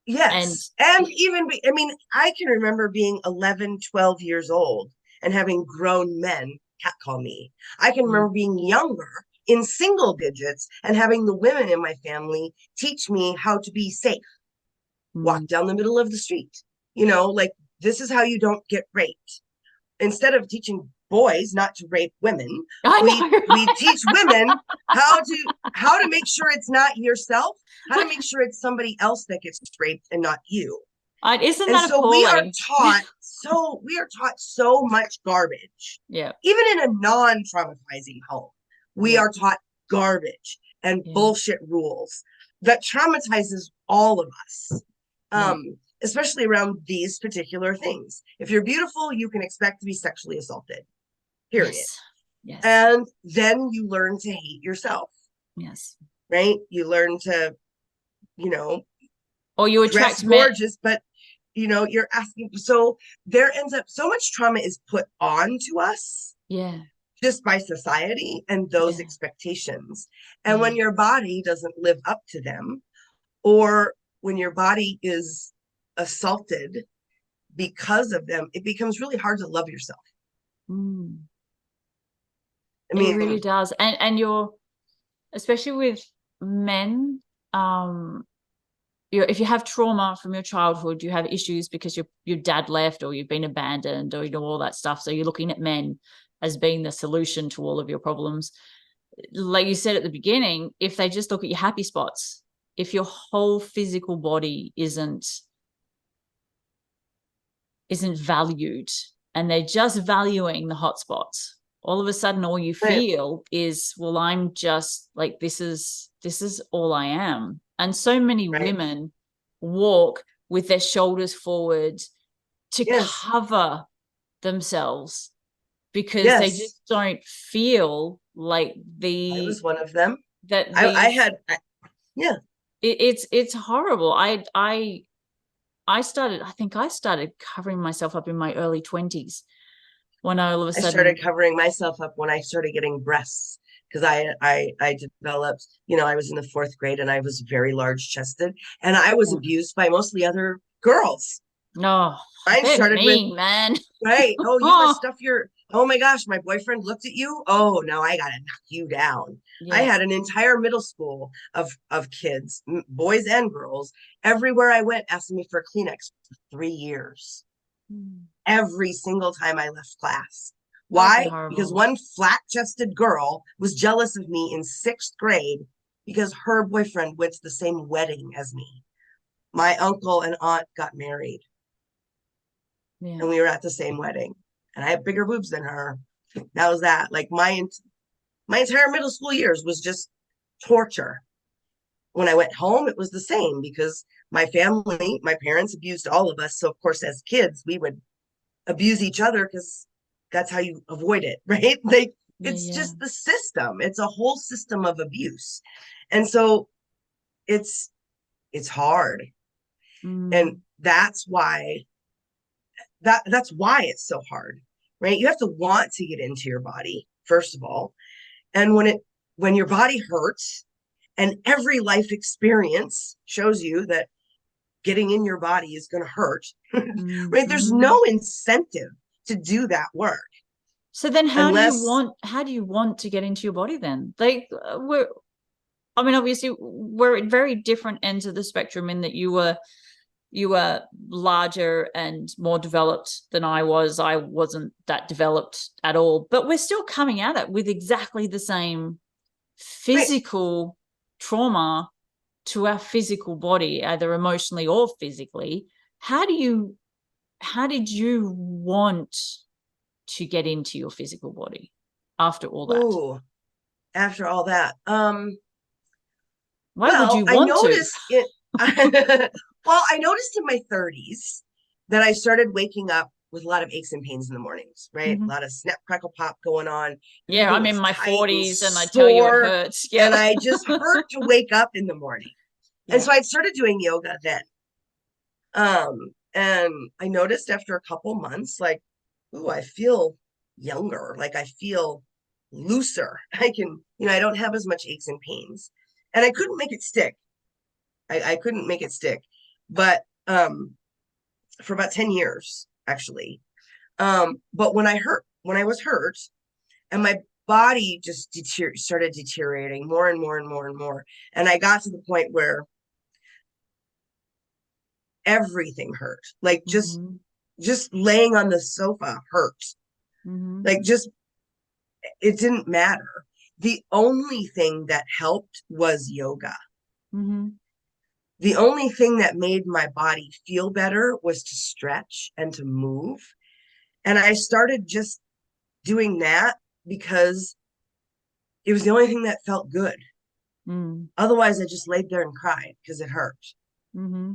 And Yes. And even, I mean, I can remember being 11, 12 years old and having grown men catcall me. I can mm, remember being younger in single digits and having the women in my family teach me how to be safe, walk mm, down the middle of the street. Like this is how you don't get raped. Instead of teaching boys not to rape women, I we know, we right? teach women how to make sure it's not yourself, how to make sure it's somebody else that gets raped and not you. Isn't And that so we are appalling? taught so much garbage. Yeah. Even in a non-traumatizing home, we Yeah. are taught garbage and Yeah. bullshit rules that traumatizes all of us. Yeah. Especially around these particular things. If you're beautiful, you can expect to be sexually assaulted, period. Yes. Yes. And then you learn to hate yourself, Yes. right? You learn to, you know, Or you dress attract men. gorgeous, but you're asking. So there ends up so much trauma is put on to us Yeah. just by society and those Yeah. expectations. And Yeah. when your body doesn't live up to them, or when your body is assaulted because of them, it becomes really hard to love yourself. Mm. I It really mean, does. And you're, especially with men, um, if you have trauma from your childhood, you have issues because your dad left or you've been abandoned or all that stuff. So you're looking at men as being the solution to all of your problems. Like you said at the beginning, if they just look at your happy spots, if your whole physical body isn't valued and they're just valuing the hot spots, all of a sudden all you right, feel is, well, I'm just like, this is all I am. And so many right. women walk with their shoulders forward to Yes, cover themselves because they yes. just don't feel like I the was one of them. that I these had, yeah, it's horrible. I think I started covering myself up in my early 20s when I all of a I started sudden, covering myself up when I started getting breasts because I developed, I was in the fourth grade and I was very large chested and I was abused by mostly other girls. no, Mine they're started with, mean, man. right, oh, you must Oh, stuff oh my gosh, my boyfriend looked at you. Oh, no, I gotta knock you down. I yeah. had an entire middle school of kids, boys and girls, everywhere I went asking me for a Kleenex for 3 years. Mm. Every single time I left class. That would be Why? Because horrible. one flat chested girl was jealous of me in sixth grade because her boyfriend went to the same wedding as me. My uncle and aunt got married Yeah. and we were at the same wedding. And I had bigger boobs than her. That was that. Like my entire middle school years was just torture. When I went home, it was the same because my parents abused all of us. So of course, as kids, we would abuse each other because that's how you avoid it, right? Like Yeah. it's Yeah. just the system. It's a whole system of abuse. And so it's hard. And Mm. that's why that's why it's so hard, right? You have to want to get into your body, first of all. And when your body hurts, and every life experience shows you that getting in your body is going to hurt, right? There's Mm-hmm. no incentive to do that work So then unless, how do you want to get into your body then? Like we're I mean, obviously we're at very different ends of the spectrum in that you were larger and more developed than I was. I wasn't that developed at all, but we're still coming at it with exactly the same right. physical trauma to our physical body, either emotionally or physically. How do you how did you want to get into your physical body after all that? Ooh, after all that. Why would Well, you I want to? noticed it. Well, I noticed in my 30s that I started waking up with a lot of aches and pains in the mornings, right? A Mm-hmm. lot of snap, crackle, pop going on. Yeah, Everything I'm in was my tight and 40s and I tell you it sore. hurts. And Yeah. I just hurt to wake up in the morning. And Yeah. so I started doing yoga then. And I noticed after a couple months, like, ooh, I feel younger, like I feel looser. I can, I don't have as much aches and pains. And I couldn't make it stick. I couldn't make it stick. But for about 10 years, actually. But when I was hurt, and my body just started deteriorating more and more and more and more. And I got to the point where everything hurt. Like Mm-hmm. just laying on the sofa hurt. Mm-hmm. Like just it didn't matter. The only thing that helped was yoga. Mm-hmm. The only thing that made my body feel better was to stretch and to move. And I started just doing that because it was the only thing that felt good. Mm-hmm. Otherwise, I just laid there and cried because it hurt. Mm-hmm.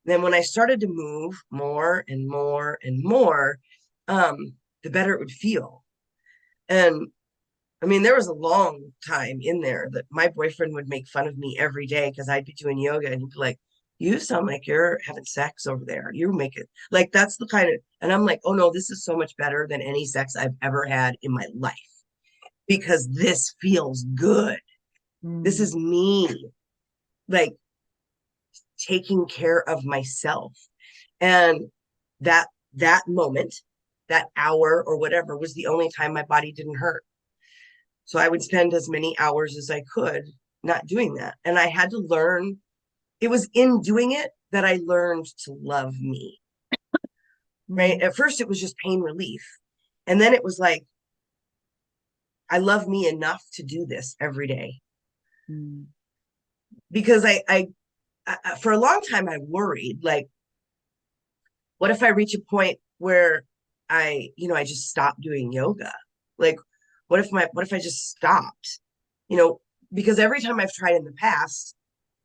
Then when I started to move more and more and more, the better it would feel. And I mean, there was a long time in there that my boyfriend would make fun of me every day because I'd be doing yoga and he'd be like, "You sound like you're having sex over there. You make it like that's the kind of," and I'm like, "Oh no, this is so much better than any sex I've ever had in my life because this feels good. This Mm-hmm. is me, like taking care of myself." And that that moment, that hour or whatever was the only time my body didn't hurt. So I would spend as many hours as I could not doing that. And I had to learn, it was in doing it that I learned to love me, right? At first, it was just pain relief. And then it was like, I love me enough to do this every day Mm-hmm. because for a long time, I worried, like, what if I reach a point where I just stopped doing yoga? Like, what if I just stopped? You know, because every time I've tried in the past,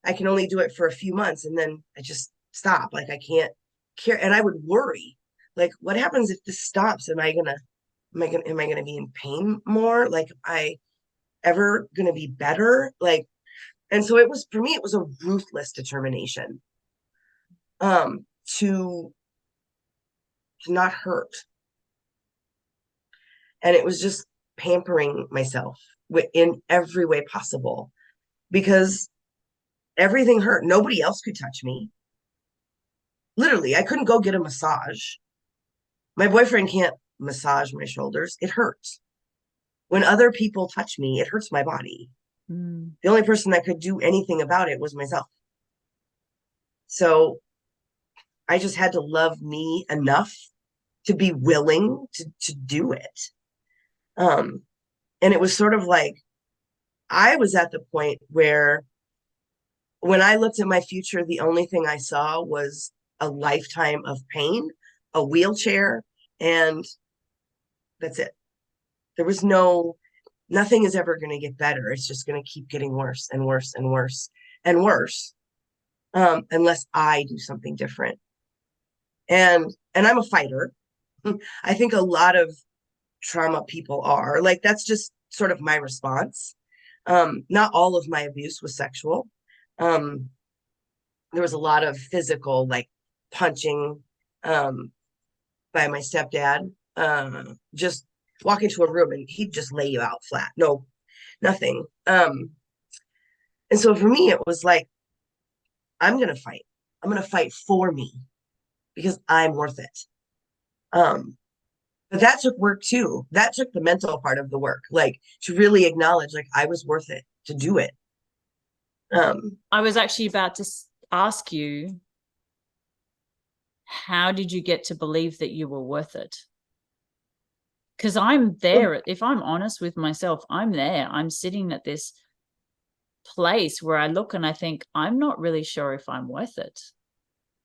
I can only do it for a few months and then I just stop. Like I can't care. And I would worry, like, what happens if this stops? Am I gonna be in pain more? Like, I ever gonna be better? Like, and so it was for me, it was a ruthless determination um to to not hurt. And it was just pampering myself in every way possible because everything hurt. Nobody else could touch me. Literally, I couldn't go get a massage. My boyfriend can't massage my shoulders. It hurts. When other people touch me, it hurts my body. Mm-hmm. The only person that could do anything about it was myself. So I just had to love me enough to be willing to do it. Um, and it was sort of like I was at the point where when I looked at my future, the only thing I saw was a lifetime of pain, a wheelchair, and that's it. There was nothing is ever going to get better. It's just going to keep getting worse and worse and worse and worse, unless I do something different. And I'm a fighter. I think a lot of trauma people are like that's just sort of my response. Not all of my abuse was sexual. Um, there was a lot of physical, like punching, um, by my stepdad. Just walk into a room and he'd just lay you out flat. No, nothing. And so for me, it was like, I'm going to fight. I'm going to fight for me because I'm worth it. Um, but that took work too. That took the mental part of the work, like to really acknowledge, like, I was worth it to do it. I was actually about to ask you, how did you get to believe that you were worth it? Because I'm Well, there. If I'm honest with myself, I'm there. I'm sitting at this place where I look and I think, I'm not really sure if I'm worth it.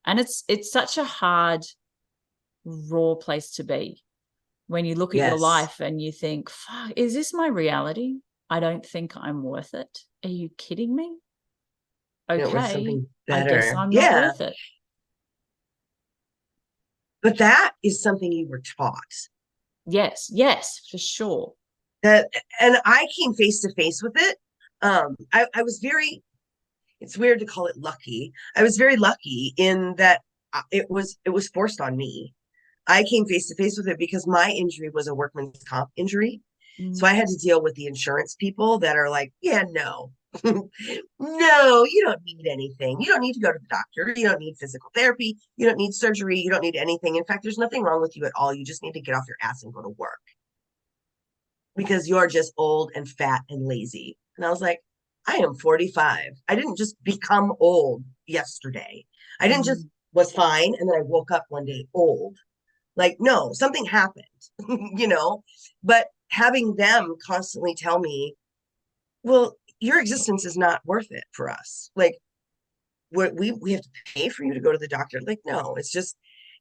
And it's such a hard, raw place to be when you look at your yes, life and you think, fuck, is this my reality? I don't think I'm worth it. Are you kidding me? worth Okay, something I guess better. I'm not Yeah. worth it. But that is something you were taught. Yes, yes, for sure. That, and I came face to face with it. I was very, it's weird to call it lucky. I was very lucky in that it was forced on me. I came face to face with it because my injury was a workman's comp injury. So Mm, I had to deal with the insurance people that are like, yeah, no, no, you don't need anything. You don't need to go to the doctor. You don't need physical therapy. You don't need surgery. You don't need anything. In fact, there's nothing wrong with you at all. You just need to get off your ass and go to work because you're just old and fat and lazy. And I was like, I am 45. I didn't just become old yesterday. I didn't just mm, was fine and then I woke up one day old. Like, no, something happened, you know? But having them constantly tell me, well, your existence is not worth it for us. Like, we have to pay for you to go to the doctor. Like, no, it's just,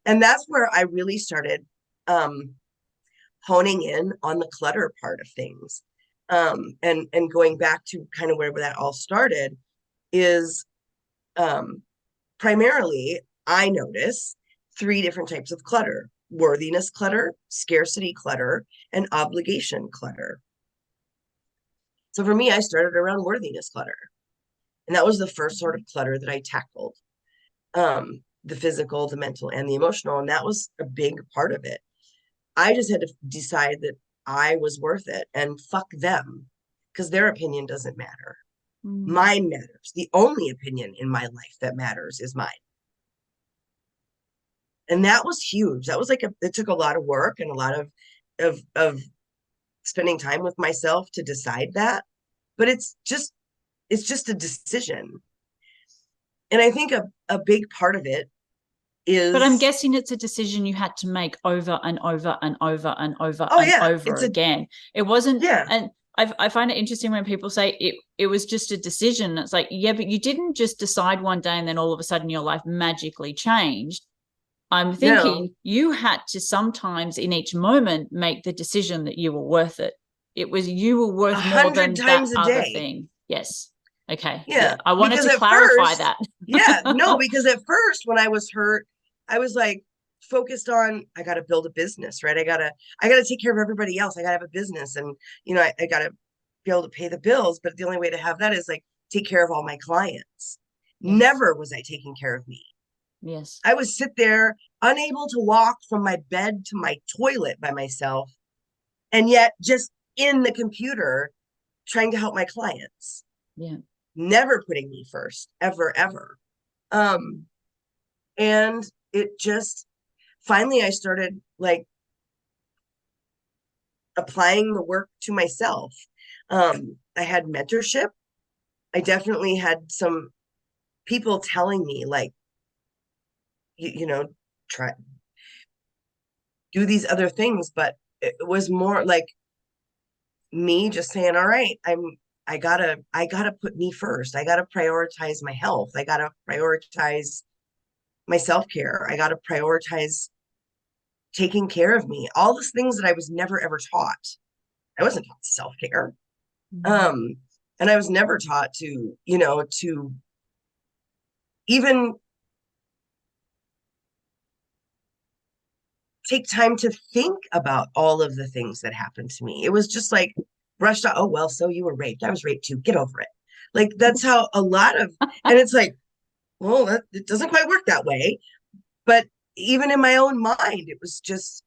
and that's where I really started honing in on the clutter part of things. And going back to kind of where that all started is um, primarily I notice three different types of clutter: worthiness clutter, scarcity clutter, and obligation clutter. So for me, I started around worthiness clutter. And that was the first sort of clutter that I tackled, the physical, the mental, and the emotional. And that was a big part of it. I just had to decide that I was worth it and fuck them because their opinion doesn't matter. mm. Mine matters. The only opinion in my life that matters is mine. And that was huge. That was like it took a lot of work and a lot of spending time with myself to decide that. But it's just a decision. And I think a big part of it But I'm is, guessing it's a decision you had to make over and over and over and over oh and yeah, over it's a again. It wasn't, yeah, and I find it interesting when people say it was just a decision. It's like, yeah, but you didn't just decide one day and then all of a sudden your life magically changed. I'm no, thinking you had to sometimes in each moment make the decision that you were worth it. It was you were a worth more hundred than that times a other day. thing. Yes. Okay. Yeah, Yeah. I wanted because to at clarify first, that. yeah, no, because at first when I was hurt, I was like focused on I got to build a business, right? I got to take care of everybody else. I got to have a business, and I got to be able to pay the bills. But the only way to have that is like take care of all my clients. Yes. Never was I taking care of me. Yes. I would sit there unable to walk from my bed to my toilet by myself, and yet just in the computer trying to help my clients, Yeah. never putting me first, ever, ever. Um, and it just finally I started like applying the work to myself. I had mentorship. I definitely had some people telling me like, try do these other things, but it was more like me just saying, all right, I gotta put me first. I gotta prioritize my health. I gotta prioritize my self-care. I gotta prioritize taking care of me. All those things that I was never ever taught. I wasn't taught self-care. Mm. Um, and I was never taught to even take time to think about all of the things that happened to me. It was just like brushed out. Oh, well, so you were raped. I was raped too. Get over it. Like that's how a lot of, and it's like, well, it doesn't quite work that way. But even in my own mind, it was just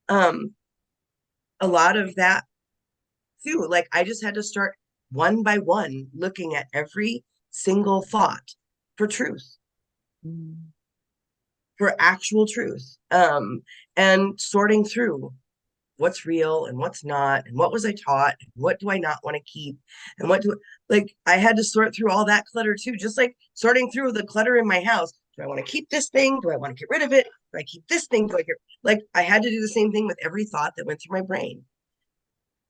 um a lot of that too. Like I just had to start one by one looking at every single thought for truth, Mm. for actual truth, and sorting through what's real and what's not, and what was I taught, and what do I not want to keep, and what do, like, I had to sort through all that clutter too, just like sorting through the clutter in my house. Do I want to keep this thing? Do I want to get rid of it? Do I keep this thing? Do I get, like, I had to do the same thing with every thought that went through my brain.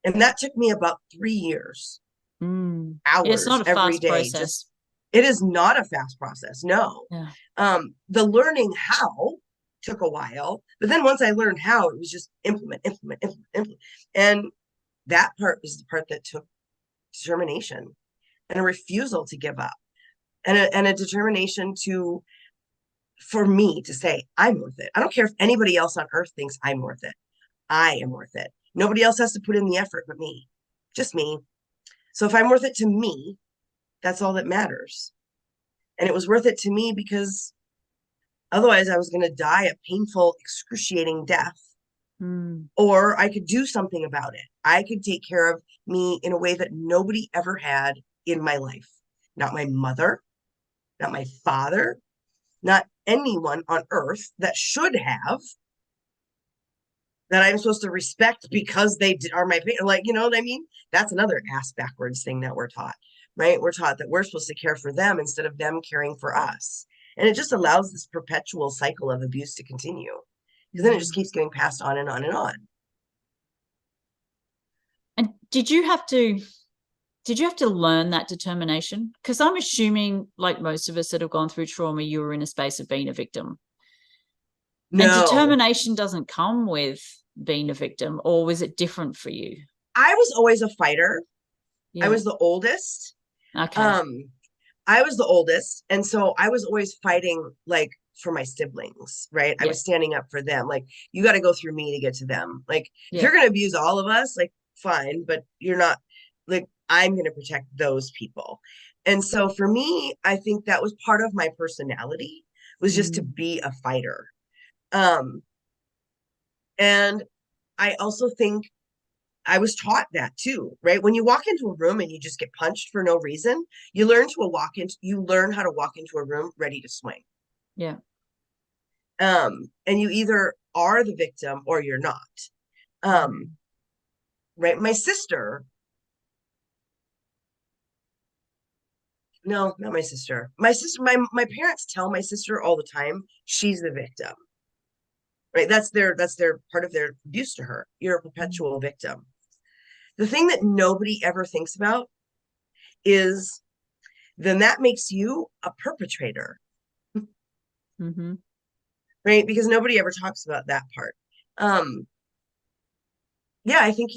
And that took me about 3 years, Mm. Yeah, it's not hours a every fast day. Just, process. it is not a fast process. No. Yeah. The learning how took a while, but then once I learned how, it was just implement, implement, implement, implement. And that part was the part that took determination and a refusal to give up, and a determination to, for me to say, I'm worth it. I don't care if anybody else on earth thinks I'm worth it. I am worth it. Nobody else has to put in the effort but me, just me. So if I'm worth it to me, that's all that matters. And it was worth it to me because otherwise I was going to die a painful, excruciating death. Mm. Or I could do something about it. I could take care of me in a way that nobody ever had in my life. Not my mother, not my father, not anyone on earth that should have, that I'm supposed to respect because they are my parents. Like, you know what I mean? That's another ass backwards thing that we're taught, right? We're taught that we're supposed to care for them instead of them caring for us. And it just allows this perpetual cycle of abuse to continue, because then it just Mm. keeps getting passed on and on and on. And did you have to learn that determination? Because I'm assuming, like most of us that have gone through trauma, you were in a space of being a victim. And No, determination doesn't come with being a victim, or was it different for you? I was always a fighter. I Yeah. was the oldest. Okay. Um, I was the oldest, and so I was always fighting, like, for my siblings, right? I Yeah. was standing up for them. Like, you got to go through me to get to them. Like, if Yeah. you're going to abuse all of us, like, fine, but you're not, like, I'm going to protect those people. And so for me, I think that was part of my personality, was just to Mm. be a fighter. Um, and I also think I was taught that too, right? When you walk into a room and you just get punched for no reason, you learn how to walk into a room ready to swing. Yeah. And you either are the victim or you're not. Um, Mm. right. My sister, no, not my sister. My parents tell my sister all the time she's the victim. Right. That's their part of their abuse to her. You're a Mm. perpetual victim. The thing that nobody ever thinks about is, then that makes you a perpetrator, Mm-hmm. right? Because nobody ever talks about that part. Um, yeah, I think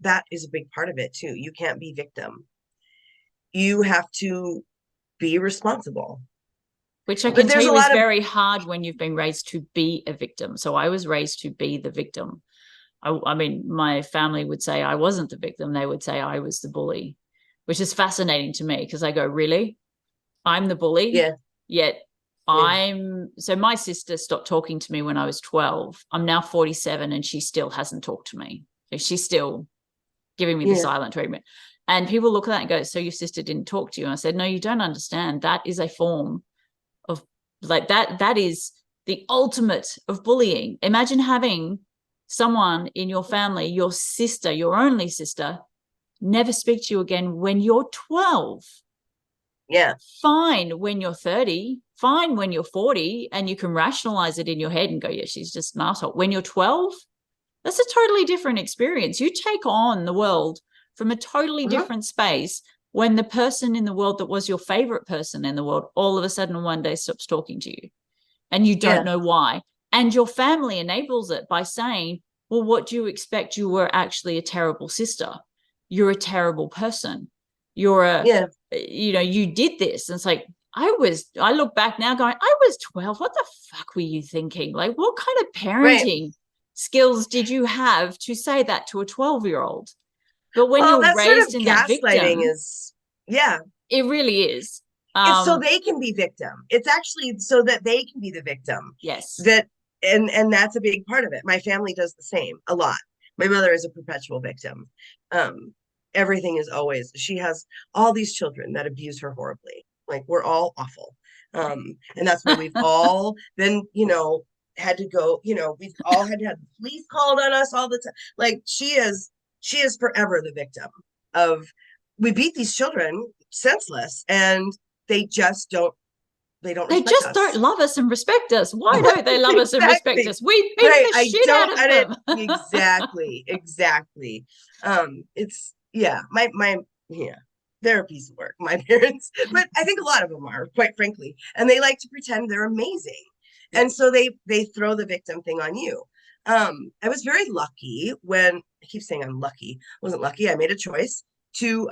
that is a big part of it too. You can't be victim. You have to be responsible. Which I But can tell there's a you is lot of, very hard when you've been raised to be a victim. So I was raised to be the victim. I mean, my family would say I wasn't the victim. They would say I was the bully, which is fascinating to me because I go, really? I'm the bully? yeah, Yet yeah, so my sister stopped talking to me when I was 12. I'm now 47 and she still hasn't talked to me. So she's still giving me the yeah, silent treatment. And people look at that and go, so your sister didn't talk to you? And I said, no, you don't understand. That is a form of, like, that is the ultimate of bullying. Imagine having someone in your family, your sister, your only sister, never speak to you again when you're 12. yeah. Fine when you're 30, fine when you're 40, and you can rationalize it in your head and go, yeah, she's just an asshole. When you're 12, that's a totally different experience. You take on the world from a totally Uh-huh. different space when the person in the world that was your favorite person in the world all of a sudden one day stops talking to you and you don't Yeah, know why. And your family enables it by saying, well, what do you expect? You were actually a terrible sister. You're a terrible person. You're yeah. you did this. And it's like, I look back now going, I was 12. What the fuck were you thinking? Like, what kind of Right. parenting skills did you have to say that to a 12-year-old? But when Well, you're that sort raised of in that gaslighting victim, is, yeah. it really is. It's so they can be victim. It's actually so that they can be the victim. Yes. That and that's a big part of it. My family does the same a lot. My mother is a perpetual victim. Everything is always, she has all these children that abuse her horribly. Like, we're all awful. And that's why we've all been, had to go, we've all had to have the police called on us all the time. Like, she is forever the victim of, we beat these children senseless, and they just don't They respect just don't us. love us and respect us. Why don't they love us and respect Exactly. us? We beat Right. the I shit don't out I of didn't them. exactly. It's, yeah, my yeah, they're a piece of work, my parents, but I think a lot of them are, quite frankly, and they like to pretend they're amazing. Yeah. And so they throw the victim thing on you. I was very lucky when, I keep saying I'm lucky. I wasn't lucky. I made a choice to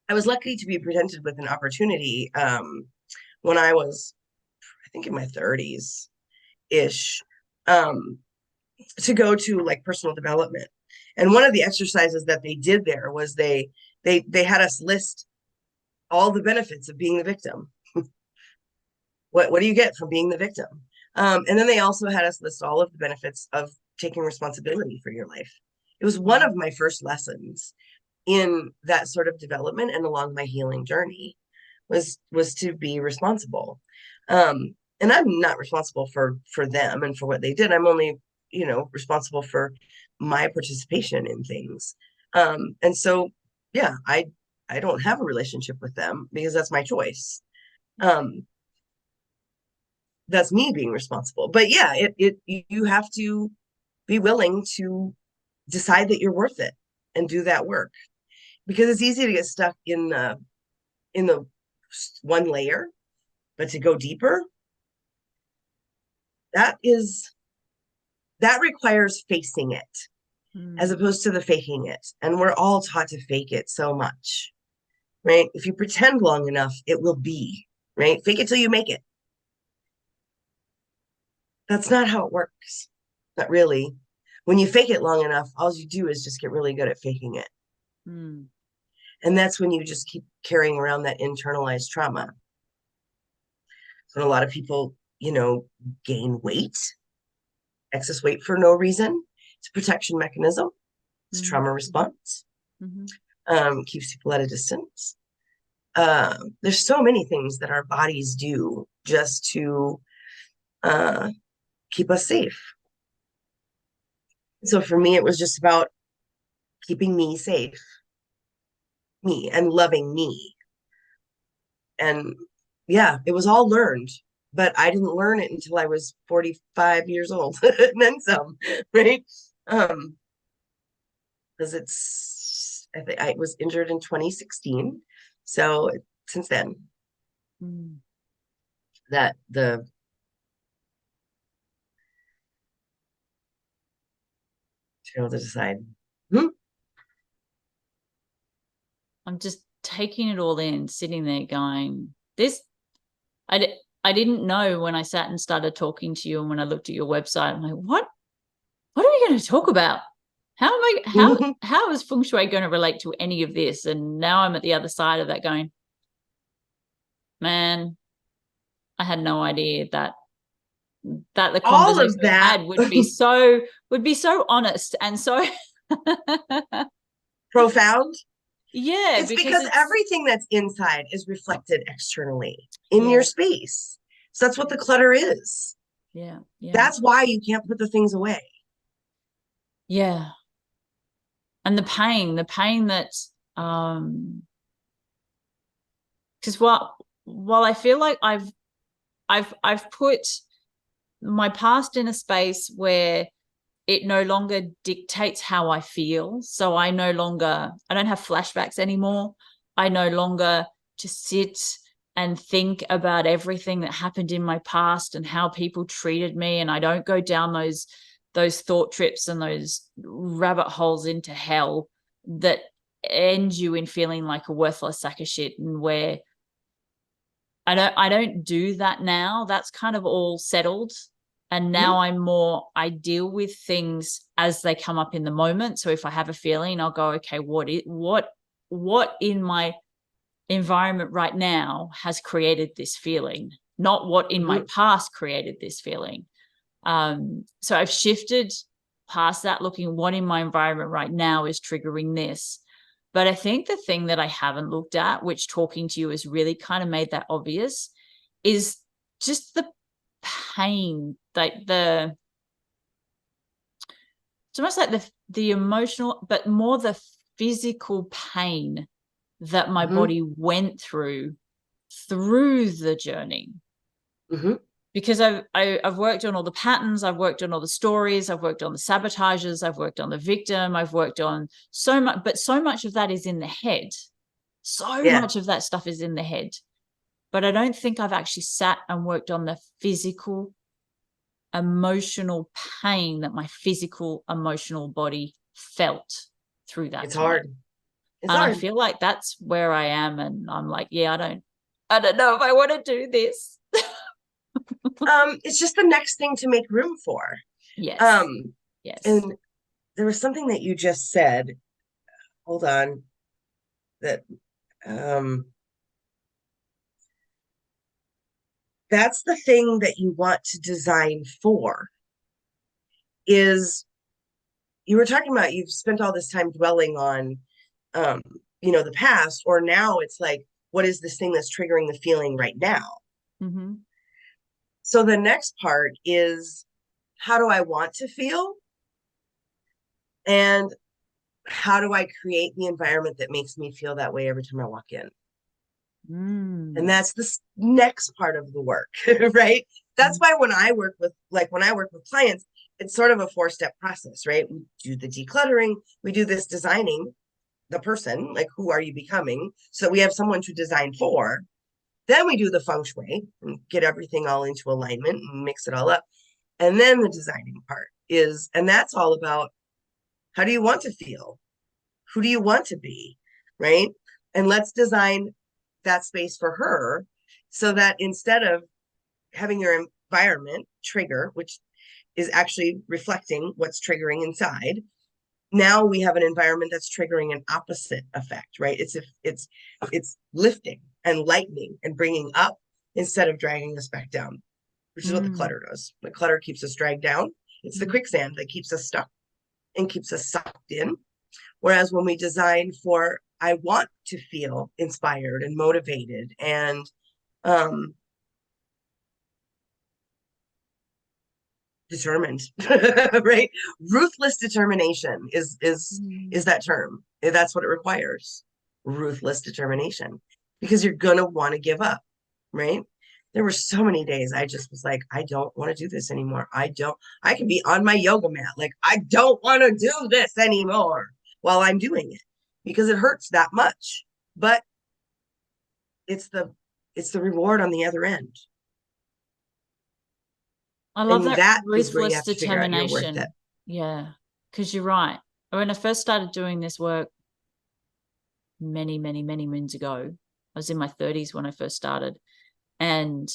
I was lucky to be presented with an opportunity when I was, I think, in my 30s ish, um, to go to like personal development. And one of the exercises that they did there was they had us list all the benefits of being the victim. What do you get from being the victim? And then they also had us list all of the benefits of taking responsibility for your life. It was one of my first lessons in that sort of development and along my healing journey, was to be responsible. And I'm not responsible for them and for what they did. I'm only, responsible for my participation in things. And so, yeah, I don't have a relationship with them because that's my choice. Um, that's me being responsible. But yeah, it you have to be willing to decide that you're worth it and do that work, because it's easy to get stuck in the one layer, but to go deeper, that is that requires facing it as opposed to the faking it. And we're all taught to fake it so much, right? If you pretend long enough, it will be, right? Fake it till you make it. That's not how it works. Not really. When you fake it long enough, all you do is just get really good at faking it. Mm. And that's when you just keep carrying around that internalized trauma. And a lot of people, gain weight, excess weight for no reason. It's a protection mechanism. It's a trauma response. Keeps people at a distance. There's so many things that our bodies do just to keep us safe. So for me, it was just about keeping me safe, me, and loving me. And yeah, it was all learned, but I didn't learn it until I was 45 years old and then some, right? Because I think I was injured in 2016. So since then, that the to be able to decide. I'm just taking it all in, sitting there going, this, I didn't know when I sat and started talking to you, and when I looked at your website, I'm like, what are we going to talk about? How is feng shui going to relate to any of this? And now I'm at the other side of that going, man, I had no idea that the All conversation of we that had would be so honest and so profound. yeah, It's because because it's everything that's inside is reflected externally in your space. So that's what the clutter is. Yeah. That's why you can't put the things away. Yeah. And the pain that because while I feel like I've put my past in a space where it no longer dictates how I feel. So I don't have flashbacks anymore. I no longer just sit and think about everything that happened in my past and how people treated me. And I don't go down those thought trips and those rabbit holes into hell that end you in feeling like a worthless sack of shit, and where I don't do that now. That's kind of all settled. And now I deal with things as they come up in the moment. So if I have a feeling, I'll go, okay, what in environment right now has created this feeling, not what in my past created this feeling. So I've shifted past that, looking what in my environment right now is triggering this. But I think the thing that I haven't looked at, which talking to you has really kind of made that obvious, is just the pain, like it's almost like the emotional, but more the physical pain that my body went through the journey. Because I've worked on all the patterns, I've worked on all the stories, I've worked on the sabotages, I've worked on the victim, I've worked on so much, but so much of that is in the head. So much of that stuff is in the head. But I don't think I've actually sat and worked on the physical, emotional pain that my physical, emotional body felt through that It's time. hard. It's and hard. I feel like that's where I am. And I'm like, yeah, I don't know if I want to do this. It's just the next thing to make room for. Yes. Yes. And there was something that you just said. Hold on. That that's the thing that you want to design for. Is you were talking about you've spent all this time dwelling on the past, or now it's like, what is this thing that's triggering the feeling right now? So the next part is, how do I want to feel? And how do I create the environment that makes me feel that way every time I walk in? And that's the next part of the work, right? That's why when I work with clients, it's sort of a 4-step process, right? We do the decluttering, we do this designing the person, like who are you becoming? So we have someone to design for. Then we do the feng shui and get everything all into alignment and mix it all up. And then the designing part is, and that's all about, how do you want to feel? Who do you want to be? Right? And let's design that space for her so that instead of having your environment trigger, which is actually reflecting what's triggering inside, now we have an environment that's triggering an opposite effect, right? It's lifting and lightening and bringing up instead of dragging us back down, which is what the clutter does. The clutter keeps us dragged down. It's the quicksand that keeps us stuck and keeps us sucked in. Whereas when we design for, I want to feel inspired and motivated and determined, right? Ruthless determination is that term. That's what it requires. Ruthless determination, because you're gonna want to give up, right? There were so many days I just was like, I don't want to do this anymore. I can be on my yoga mat, like, I don't want to do this anymore while I'm doing it because it hurts that much. But it's the reward on the other end. I love and that is where you ruthless have to figure out you're worth determination. it. Yeah, because you're right. When I first started doing this work many, many, many moons ago, I was in my 30s when I first started. And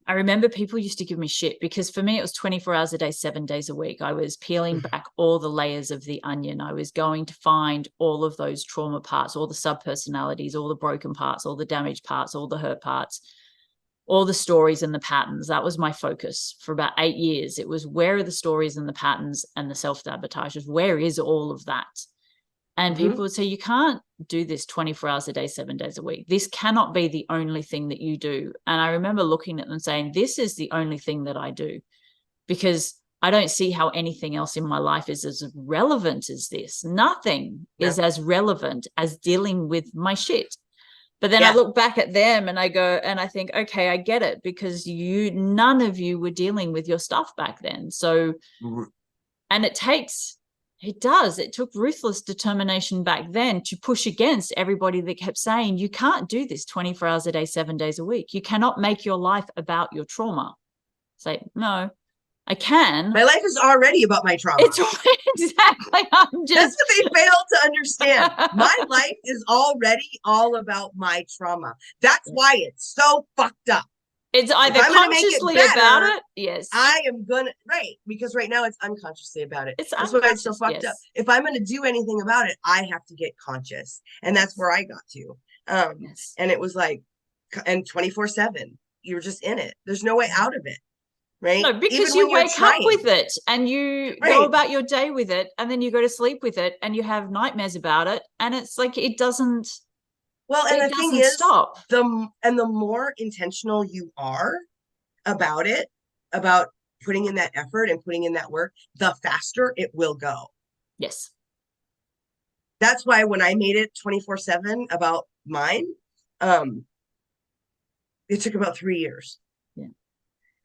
I remember people used to give me shit because for me, it was 24 hours a day, 7 days a week. I was peeling back all the layers of the onion. I was going to find all of those trauma parts, all the subpersonalities, all the broken parts, all the damaged parts, all the hurt parts, all the stories and the patterns. That was my focus for about 8 years. It was, where are the stories and the patterns and the self-sabotages? Where is all of that? And people would say, you can't do this 24 hours a day, 7 days a week. This cannot be the only thing that you do. And I remember looking at them saying, this is the only thing that I do, because I don't see how anything else in my life is as relevant as this. Nothing is as relevant as dealing with my shit. But then I look back at them and I go, and I think, okay, I get it, because none of you were dealing with your stuff back then. So, and it took ruthless determination back then to push against everybody that kept saying, you can't do this 24 hours a day, 7 days a week. You cannot make your life about your trauma. Say, no, I can. My life is already about my trauma. It's exactly. That's what they fail to understand. My life is already all about my trauma. That's why it's so fucked up. It's either consciously about it, yes. I am gonna, right, because right now it's unconsciously about it. That's why it's so fucked up. If I'm gonna do anything about it, I have to get conscious, and that's where I got to. Yes. And it was like, and 24/7, you're just in it. There's no way out of it, right? No, because Even you when you're wake up with trying, it and you go right? about your day with it, and then you go to sleep with it and you have nightmares about it. And it's like Well, and it the thing doesn't is, stop. the more intentional you are about it, about putting in that effort and putting in that work, the faster it will go. Yes. That's why when I made it 24/7 about mine, um, it took about 3 years. Yeah.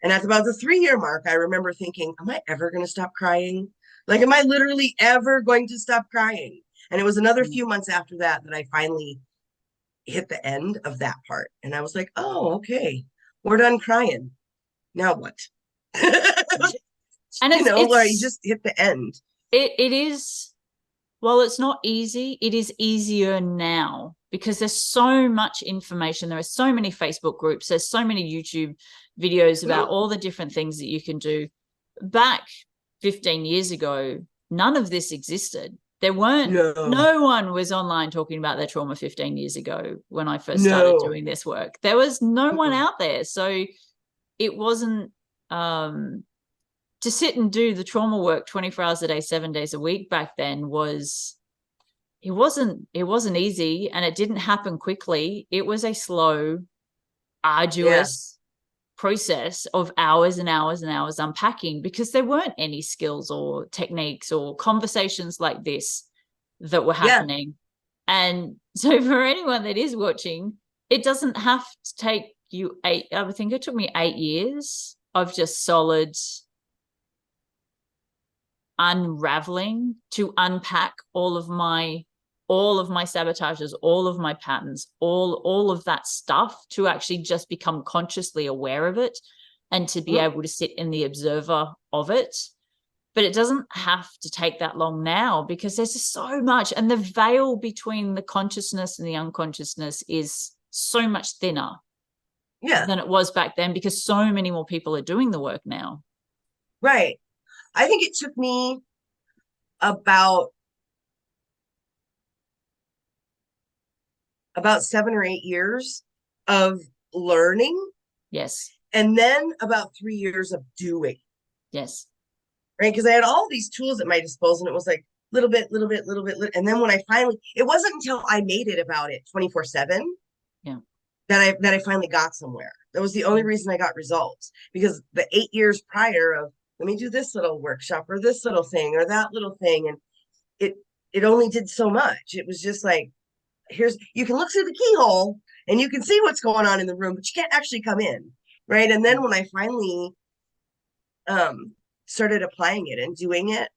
And at about the 3 year mark, I remember thinking, am I ever going to stop crying? Like, am I literally ever going to stop crying? And it was another Mm. few months after that that I finally hit the end of that part. And I was like, oh, okay, we're done crying. Now what? And Where you just hit the end. it is, well, it's not easy. It is easier now because there's so much information. There are so many Facebook groups. There's so many YouTube videos about all the different things that you can do. Back 15 years ago, none of this existed. There weren't, No, no one was online talking about their trauma 15 years ago when I first started no. doing this work. There was no one out there. So it wasn't, to sit and do the trauma work 24 hours a day, 7 days a week back then it wasn't easy, and it didn't happen quickly. It was a slow, Yeah, arduous process of hours and hours and hours unpacking, because there weren't any skills or techniques or conversations like this that were yeah, happening. And so for anyone that is watching, it doesn't have to take you I think it took me 8 years of just solid unraveling to unpack all of my sabotages, all of my patterns, all of that stuff, to actually just become consciously aware of it and to be able to sit in the observer of it. But it doesn't have to take that long now, because there's just so much, and the veil between the consciousness and the unconsciousness is so much thinner yeah. than it was back then, because so many more people are doing the work now. Right. I think it took me about 7 or 8 years of learning, Yes. and then about 3 years of doing. Yes. Right, because I had all these tools at my disposal, and it was like little bit, little bit, little bit, and then when I finally, it wasn't until I made it about it 24/7 Yeah. that I finally got somewhere. That was the only reason I got results, because the 8 years prior of, let me do this little workshop or this little thing or that little thing, and it it only did so much. It was just like, here's, you can look through the keyhole and you can see what's going on in the room, but you can't actually come in, right? And then when I finally started applying it and doing it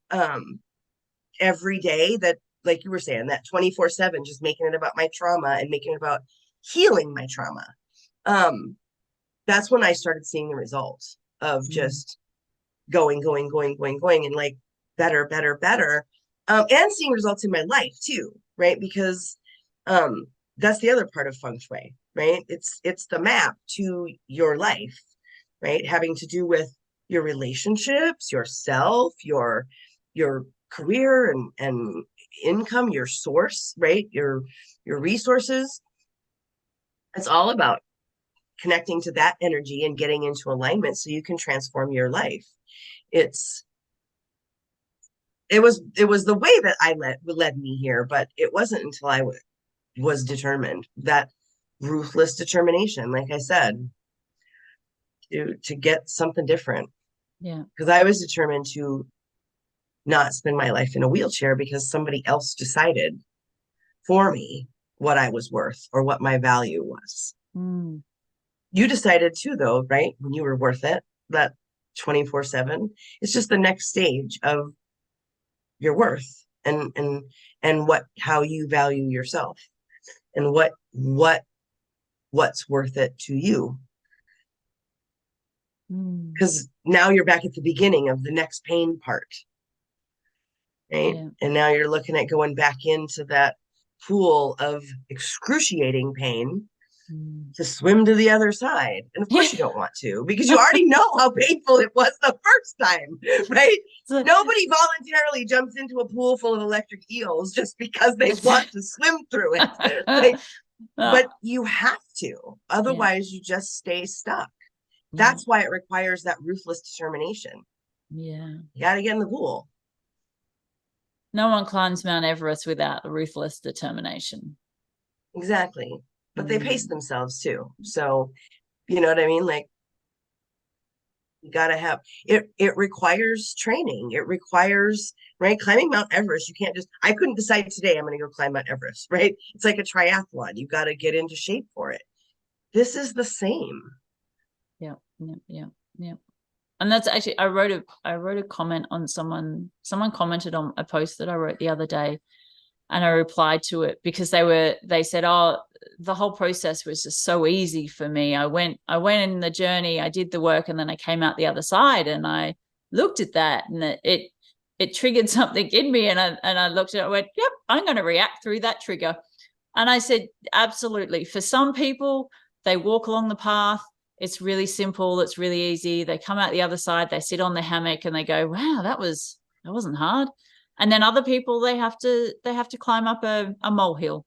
every day, that, like you were saying, that 24/7, just making it about my trauma and making it about healing my trauma, um that's when I started seeing the results of Mm. just going, and like better, better, better, and seeing results in my life too, right? Because um that's the other part of feng shui, right? It's the map to your life, right? Having to do with your relationships, yourself, your career and income, your source, right? Your resources. It's all about connecting to that energy and getting into alignment so you can transform your life. It's it was the way that I led me here, but it wasn't until I was determined, that ruthless determination, like I said, to get something different. Yeah. Because I was determined to not spend my life in a wheelchair because somebody else decided for me what I was worth or what my value was. Mm. You decided too, though, right? When you were worth it, that 24/7. It's just the next stage of your worth, and what, how you value yourself, and what's worth it to you. Mm. Because now you're back at the beginning of the next pain part, right? Yeah. And now you're looking at going back into that pool of excruciating pain Mm. to swim to the other side. And of Yeah. course you don't want to, because you already know how painful it was the first time, right? So, Nobody voluntarily jumps into a pool full of electric eels just because they want to swim through it. Like, but Ah, you have to. yeah, Otherwise, you just stay stuck. yeah, That's why it requires that ruthless determination. yeah. You got to get in the pool. No one climbs Mount Everest without ruthless determination. Exactly. But they pace Mm, themselves too. So, you know what I mean? Like, you got to have it. It requires training. It requires, right? Climbing Mount Everest. You can't just, I couldn't decide today I'm going to go climb Mount Everest, right? It's like a triathlon. You got to get into shape for it. This is the same. yeah, yeah, yeah, yeah. And that's actually I wrote a comment on someone commented on a post that I wrote the other day, and I replied to it because they said, oh, the whole process was just so easy for me. I went in the journey, I did the work, and then I came out the other side, and I looked at that, and it triggered something in me, and I looked at it, I went, yep, I'm going to react through that trigger. And I said, absolutely. For some people, they walk along the path. It's really simple. It's really easy. They come out the other side, they sit on the hammock and they go, wow, that wasn't hard. And then other people, they have to climb up a molehill.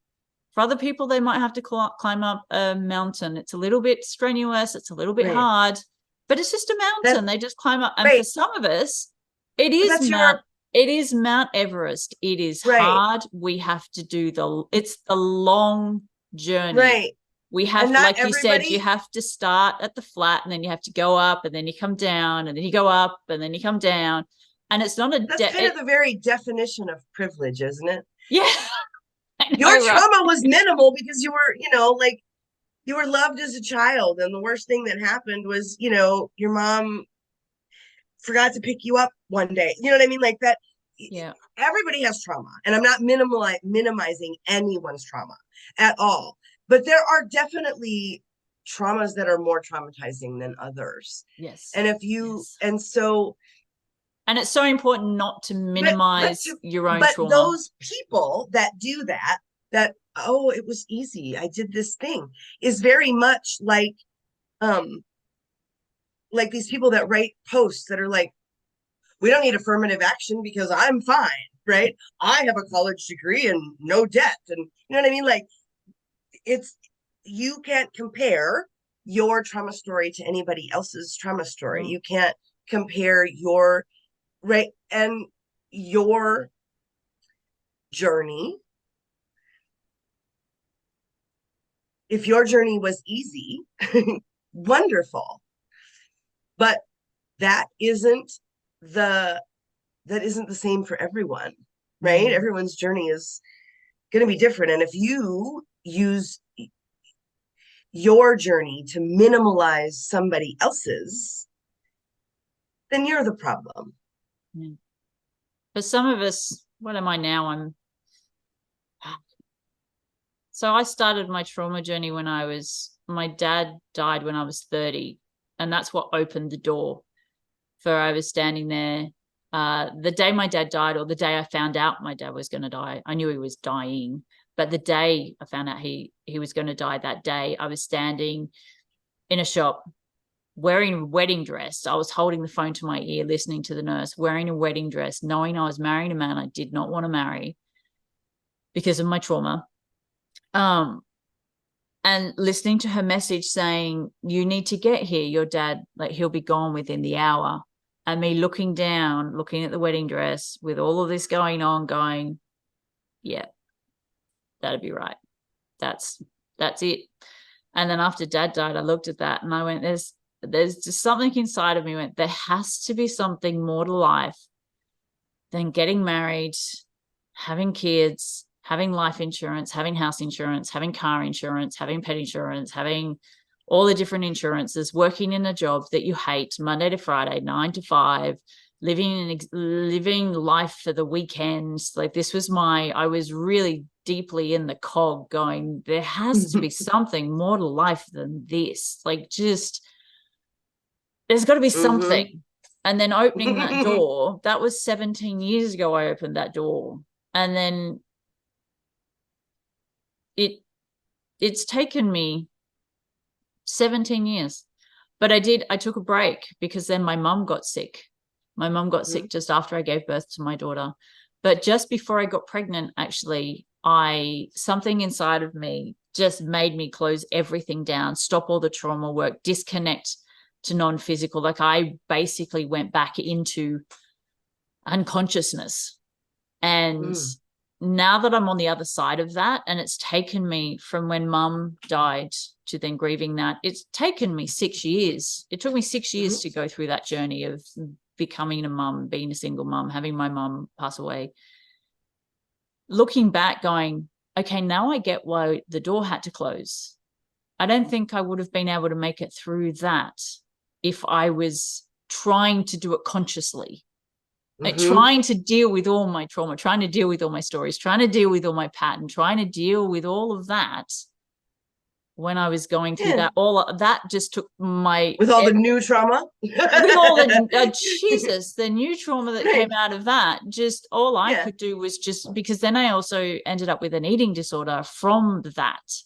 For other people, they might have to climb up a mountain. It's a little bit strenuous. It's a little bit Right. hard, but it's just a That, mountain. They just climb up. And for right. some of us, it But is that's Mount your, it is Mount Everest. It is right. hard. We have to do it's the long journey. Right. We And have to, not like you said, you everybody, have to start at the flat and then you have to go up and then you come down and then you go up and then you come down. And it's not that's kind of the very definition of privilege, isn't it? yeah, I Your know, right? trauma was minimal because you were, like you were loved as a child. And the worst thing that happened was, your mom forgot to pick you up one day. You know what I mean? Like that. Yeah. Everybody has trauma. And I'm not minimizing anyone's trauma at all. But there are definitely traumas that are more traumatizing than others. Yes. And if you, Yes. and so, And it's so important not to but but minimize to your own but trauma. those people that do that, oh, it was easy, I did this thing, is very much um like these people that write posts that are like, we don't need affirmative action because I'm fine, right? I have a college degree and no debt, and you know what I mean. Like, it's, you can't compare your trauma story to anybody else's trauma story. No. You can't compare your, right, and your journey. If your journey was easy, wonderful. But that isn't the that isn't the same for everyone, right? Mm. Everyone's journey is going to be different. And if you use your journey to minimalize somebody else's, then you're the problem. Yeah. For some of us, what am I now? So I started my trauma journey when my dad died when I was 30. And that's what opened the door for I was standing there. The day my dad died, or the day I found out my dad was going to die, I knew he was dying. But the day I found out he was going to die, that day, I was standing in a shop wearing a wedding dress. I was holding the phone to my ear, listening to the nurse, wearing a wedding dress, knowing I was marrying a man I did not want to marry because of my trauma. Um, and listening to her message saying, you need to get here, your dad, like, he'll be gone within the hour. And me looking down, looking at the wedding dress with all of this going on, going, yeah, that'd be right. That's it. And then after dad died, I looked at that and I went, there's just something inside of me went, there has to be something more to life than getting married, having kids, having life insurance, having house insurance, having car insurance, having pet insurance, having all the different insurances, working in a job that you hate Monday to Friday, 9 to 5, living life for the weekends. Like, this was I was really deeply in the cog going, there has to be something more to life than this. Like, just, there's got to be Mm-hmm. something. And then opening that door, that was 17 years ago. I opened that door. And then it it's taken me 17 years. But I took a break because then my mum got sick. My mum got sick just after I gave birth to my daughter. But just before I got pregnant, actually, something inside of me just made me close everything down, stop all the trauma work, disconnect to non-physical. Like I basically went back into unconsciousness. And now that I'm on the other side of that, and it's taken me from when mum died to then grieving that, it's taken me 6 years. It took me 6 years to go through that journey of becoming a mum, being a single mum, having my mum pass away. Looking back, going, okay, now I get why the door had to close. I don't think I would have been able to make it through that if I was trying to do it consciously. Like trying to deal with all my trauma, trying to deal with all my stories, trying to deal with all my pattern, trying to deal with all of that. When I was going through that, all of that just took my with all the new trauma, with all the Jesus, the new trauma that came out of that. Just all I could do was just, because then I also ended up with an eating disorder from that.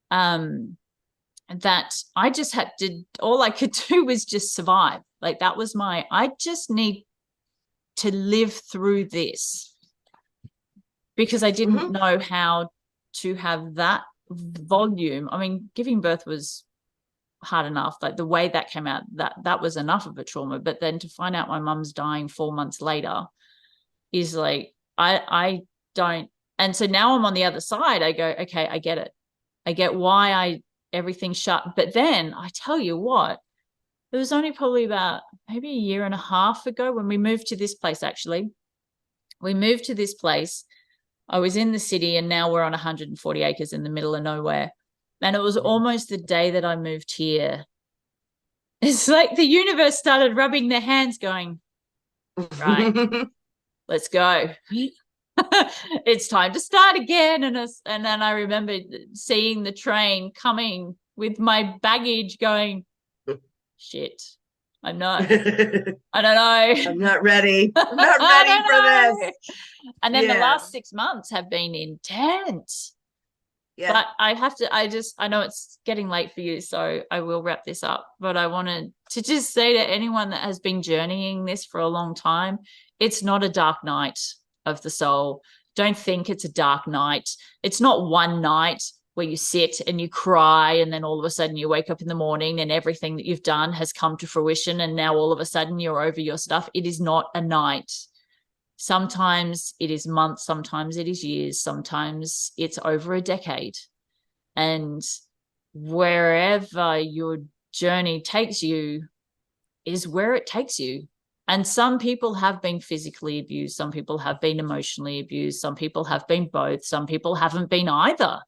That I just had to, all I could do was just survive. Like that was I just need to live through this, because I didn't know how to have that volume. I mean, giving birth was hard enough. Like the way that came out, that was enough of a trauma. But then to find out my mum's dying 4 months later is like, I don't. And so now I'm on the other side. I go, okay, I get it. I get why everything shut. But then I tell you what, it was only probably about maybe a year and a half ago when we moved to this place, actually. We moved to this place. I was in the city, and now we're on 140 acres in the middle of nowhere. And it was almost the day that I moved here. It's like the universe started rubbing their hands going, right, let's go. It's time to start again. And then I remember seeing the train coming with my baggage going, shit, I don't know. I'm not ready. I'm not ready for this. And then the last 6 months have been intense. Yeah. But I know it's getting late for you, so I will wrap this up. But I wanted to just say to anyone that has been journeying this for a long time, it's not a dark night of the soul. Don't think it's a dark night. It's not one night where you sit and you cry, and then all of a sudden you wake up in the morning and everything that you've done has come to fruition, and now all of a sudden you're over your stuff. It is not a night. Sometimes it is months, sometimes it is years, sometimes it's over a decade. And wherever your journey takes you is where it takes you. And some people have been physically abused, some people have been emotionally abused, some people have been both, some people haven't been either.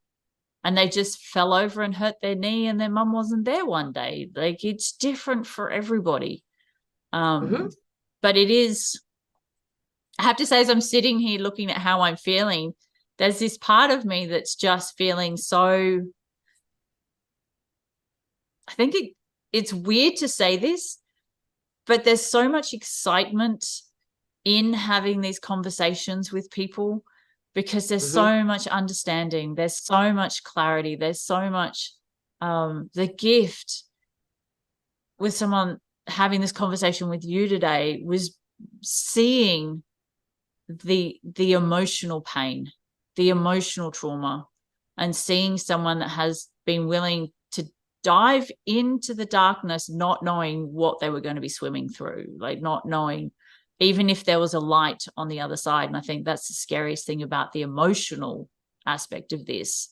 And they just fell over and hurt their knee, and their mum wasn't there one day. Like, it's different for everybody. But it is, I have to say, as I'm sitting here looking at how I'm feeling, there's this part of me that's just feeling so, I think it's weird to say this, but there's so much excitement in having these conversations with people, because there's so much understanding, there's so much clarity, there's so much, the gift with someone having this conversation with you today was seeing the emotional pain, the emotional trauma, and seeing someone that has been willing to dive into the darkness, not knowing what they were going to be swimming through, like not knowing even if there was a light on the other side. And I think that's the scariest thing about the emotional aspect of this,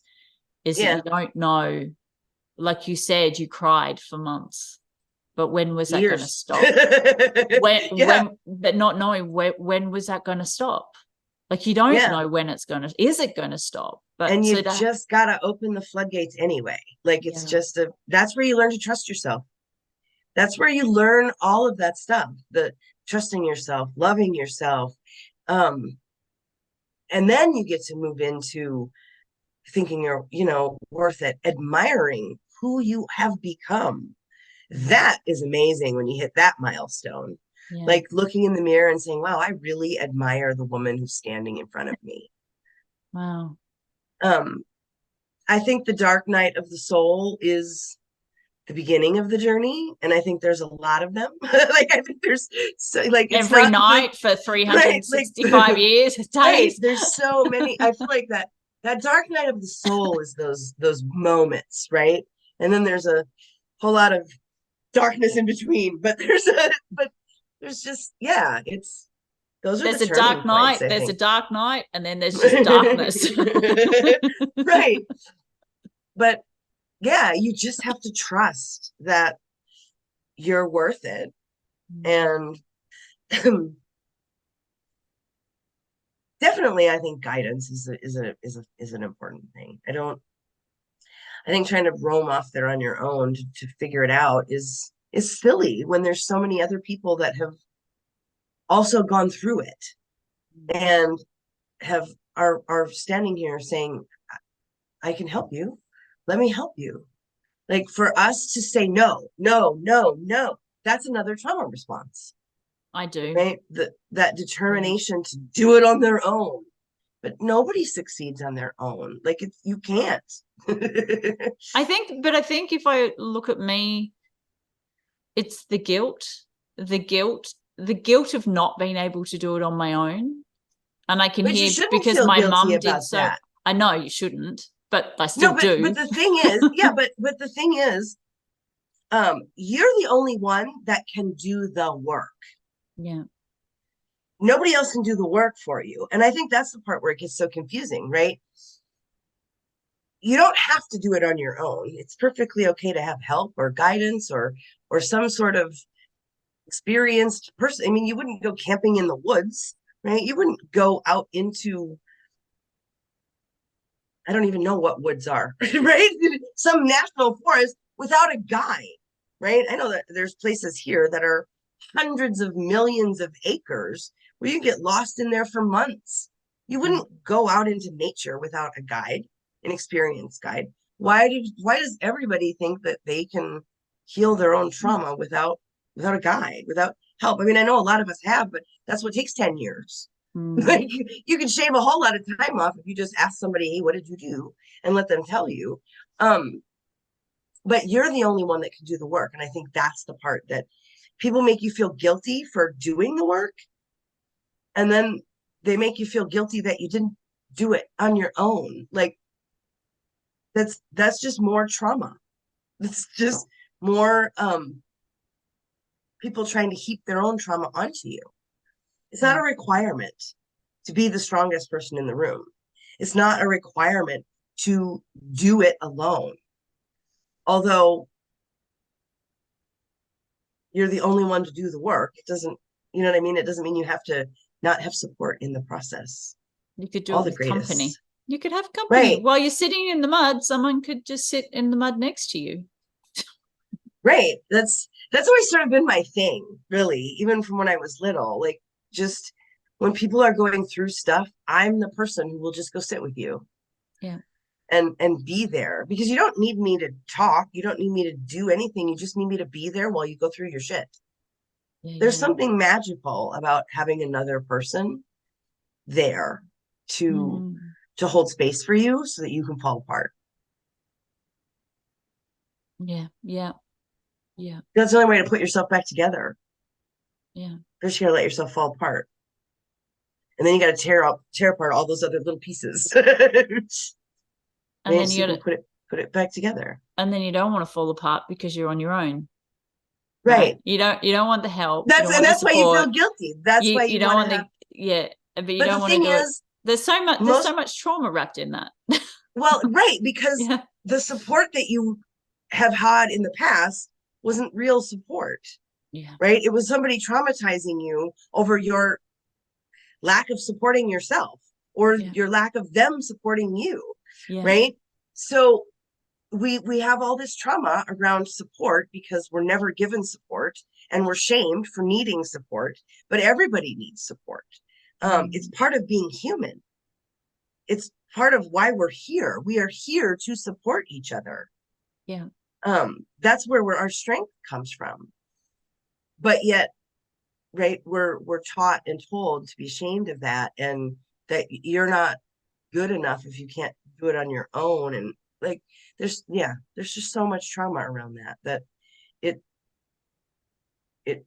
is that you don't know. Like you said, you cried for months, but when was that going to stop? But not knowing when was that going to stop? Like, you don't know when is it going to stop? But and you just got to open the floodgates anyway. Like, it's just that's where you learn to trust yourself. That's where you learn all of that stuff, the trusting yourself, loving yourself. And then you get to move into thinking you're, worth it, admiring who you have become. That is amazing when you hit that milestone. Yeah. Like looking in the mirror and saying, wow, I really admire the woman who's standing in front of me. Wow. I think the dark night of the soul is the beginning of the journey, and I think there's a lot of them. Like, I think there's every night for 365 years, days. There's so many. I feel like that that dark night of the soul is those moments, right? And then there's a whole lot of darkness in between, but there's just, yeah, it's those are the There's a turning dark points, night, I there's a think. dark night, and then there's just darkness. Right. But yeah, you just have to trust that you're worth it. And definitely I think guidance is an important thing. I think trying to roam off there on your own to figure it out is silly when there's so many other people that have also gone through it and have are standing here saying, I can help you. Let me help you. Like for us to say no, no, no, no, that's another trauma response, I do. right? That Yeah. determination to do it on their own. But nobody succeeds on their own. Like it's you can't. I think if I look at me, it's the guilt of not being able to do it on my own. And I can But you hear shouldn't because feel my guilty mum did about so. that. I know you shouldn't, but I still No, but do. the thing is, yeah, but the thing is, you're the only one that can do the work. Yeah. Nobody else can do the work for you. And I think that's the part where it gets so confusing, right? You don't have to do it on your own. It's perfectly okay to have help or guidance or some sort of experienced person. I mean, you wouldn't go camping in the woods, right? You wouldn't go out into, I don't even know what woods are, right? Some national forest without a guide, right? I know that there's places here that are hundreds of millions of acres where you get lost in there for months. You wouldn't go out into nature without a guide, an experienced guide. Why does everybody think that they can heal their own trauma without a guide, without help? I mean, I know a lot of us have, but that's what takes 10 years. Mm. Like you can shave a whole lot of time off if you just ask somebody, hey, what did you do? And let them tell you. Um, but you're the only one that can do the work. And I think that's the part that people make you feel guilty for doing the work. And then they make you feel guilty that you didn't do it on your own. Like that's just more trauma. It's just more people trying to heap their own trauma onto you. It's not Yeah. a requirement to be the strongest person in the room. It's not a requirement to do it alone. Although you're the only one to do the work, it doesn't, you know what I mean? It doesn't mean you have to not have support in the process. You could do All it the with company. greatest. You could have company. Right, While you're sitting in the mud, someone could just sit in the mud next to you. right. That's always sort of been my thing, really, even from when I was little. Like just when people are going through stuff, I'm the person who will just go sit with you Yeah. and be there because you don't need me to talk, you don't need me to do anything, you just need me to be there while you go through your shit. Yeah. There's Yeah. something magical about having another person there to Mm. to hold space for you so that you can fall apart. Yeah. Yeah. Yeah. That's the only way to put yourself back together. Yeah. First you gotta let yourself fall apart, and then you gotta tear apart all those other little pieces. And Right, then so you you can got to, put it back together. and then you don't want to fall apart because you're on your own, right? Right. You don't want the help, you don't want the That's why you feel support. guilty. That's why You you don't want to want have. the yeah, but you But the don't want to thing do it. is, There's so most much trauma wrapped in that. well, right, because Yeah. the support that you have had in the past wasn't real support, Yeah. right? It was somebody traumatizing you over your lack of supporting yourself or Yeah. your lack of them supporting you, Yeah. right? So we have all this trauma around support because we're never given support and we're shamed for needing support, but everybody needs support. It's Mm. part of being human. It's part of why we're here. We are here to support each other. Yeah. That's where our strength comes from. But yet, right, we're taught and told to be ashamed of that and that you're not good enough if you can't do it on your own. And like there's just so much trauma around that it it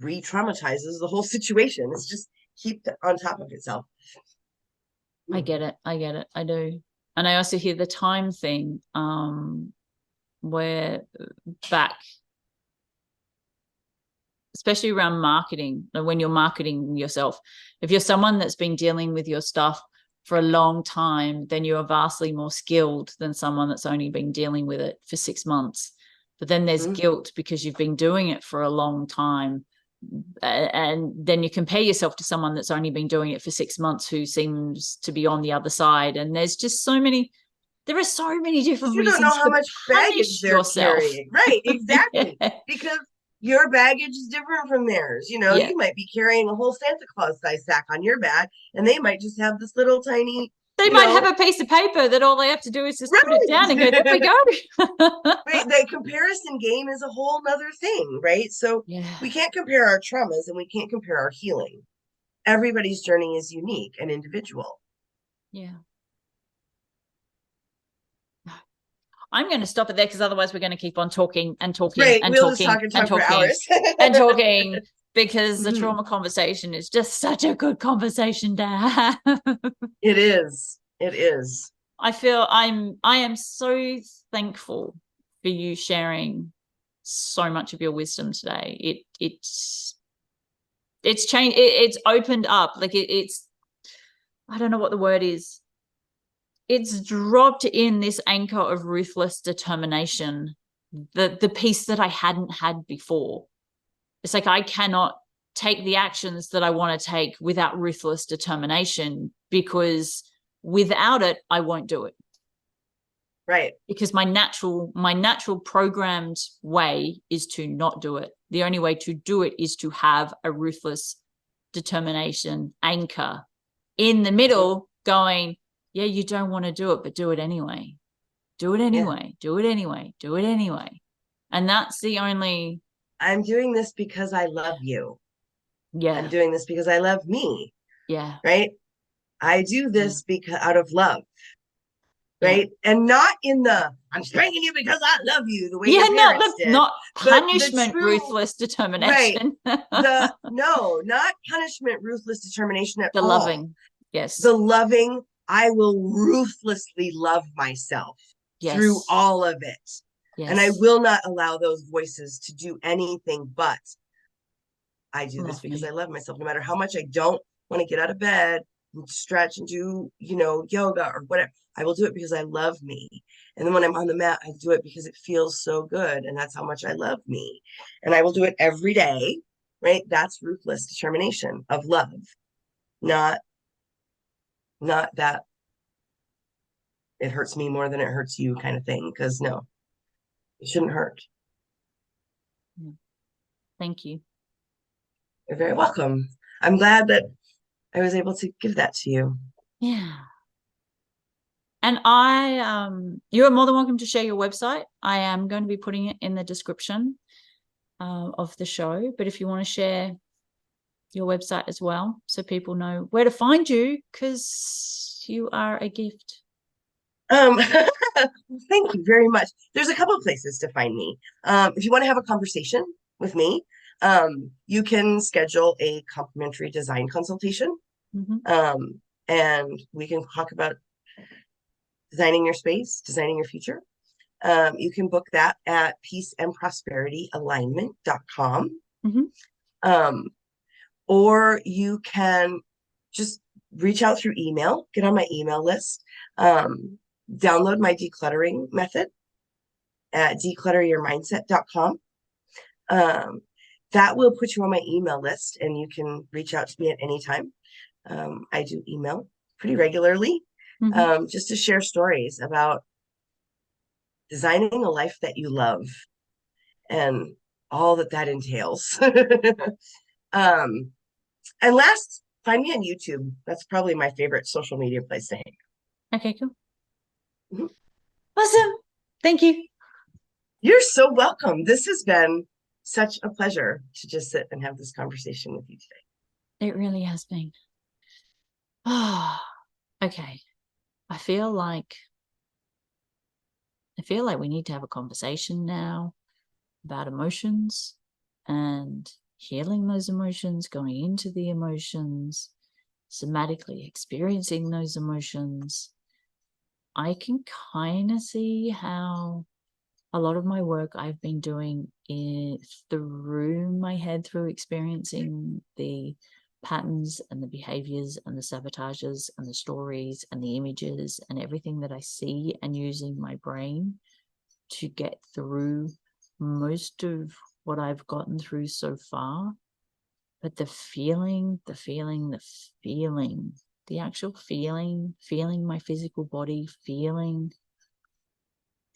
re-traumatizes the whole situation. It's just heaped on top of itself. I get it. I get it. I do. And I also hear the time thing, where back, especially around marketing, when you're marketing yourself, if you're someone that's been dealing with your stuff for a long time, then you are vastly more skilled than someone that's only been dealing with it for 6 months. But then there's guilt because you've been doing it for a long time. And then you compare yourself to someone that's only been doing it for 6 months who seems to be on the other side. And there are so many different You don't know reasons how to much baggage punish they're yourself. carrying. Right, exactly. Yeah. Because your baggage is different from theirs. Yeah. You might be carrying a whole Santa Claus size sack on your back, and they might just have this little tiny, They might have a piece of paper that all they have to do is just put it down and go, there we right. go. Right. The comparison game is a whole nother thing, right? So Yeah. we can't compare our traumas and we can't compare our healing. Everybody's journey is unique and individual. Yeah. I'm going to stop it there because otherwise we're going to keep on talking and talking Right. and We'll just talking talk and and talk for talking hours. and talking because the Mhm. trauma conversation is just such a good conversation to have. It is. It is. I am so thankful for you sharing so much of your wisdom today. It's changed. It's opened up. Like it's I don't know what the word is. It's dropped in this anchor of ruthless determination, the piece that I hadn't had before. It's like I cannot take the actions that I want to take without ruthless determination, because without it I won't do it. Right. Because my natural programmed way is to not do it. The only way to do it is to have a ruthless determination anchor in the middle going, yeah, you don't want to do it, but do it anyway. Do it anyway. Yeah. Do it anyway. Do it anyway. And that's the only. I'm doing this because I love you. I'm Yeah. doing this because I love me. Yeah. Right. I do Yeah. this because out of love. Yeah. Right. And not in the I'm spanking you because I love you the way Yeah. your parents did, Not but the punishment, true, ruthless right. determination. The no, not punishment, ruthless determination at The all. loving. Yes. The loving, I will ruthlessly love myself through Yes. all of it. And I Yes. will not allow those voices to do anything but I do this Love because I me. love myself. No matter how much I don't want to get out of bed and stretch and do, yoga or whatever, I will do it because I love me. And then when I'm on the mat, I do it because it feels so good. And that's how much I love me. And I will do it every day, right? That's ruthless determination of love, not that it hurts me more than it hurts you kind of thing. Because no, it shouldn't hurt. Yeah. Thank you. You're very welcome. I'm glad that I was able to give that to you. Yeah. And you are more than welcome to share your website. I am going to be putting it in the description of the show. But if you want to share your website as well, so people know where to find you, because you are a gift. Thank you very much. There's a couple of places to find me. If you want to have a conversation with me, you can schedule a complimentary design consultation. Mm-hmm. And we can talk about designing your space, designing your future. You can book that at peaceandprosperityalignment.com. Mm-hmm. Or you can just reach out through email, get on my email list, download my decluttering method at declutteryourmindset.com. That will put you on my email list and you can reach out to me at any time. I do email pretty regularly, just to share stories about designing a life that you love and all that entails. And last, find me on YouTube. That's probably my favorite social media place to hang. Okay, cool. Mhm. Awesome. Thank you. You're so welcome. This has been such a pleasure to just sit and have this conversation with you today. It really has been. Oh, okay. I feel like we need to have a conversation now about emotions and healing those emotions, going into the emotions, somatically experiencing those emotions, I can kind of see how a lot of my work I've been doing through my head, through experiencing the patterns and the behaviors and the sabotages and the stories and the images and everything that I see, and using my brain to get through most of what I've gotten through so far. But the actual feeling my physical body, feeling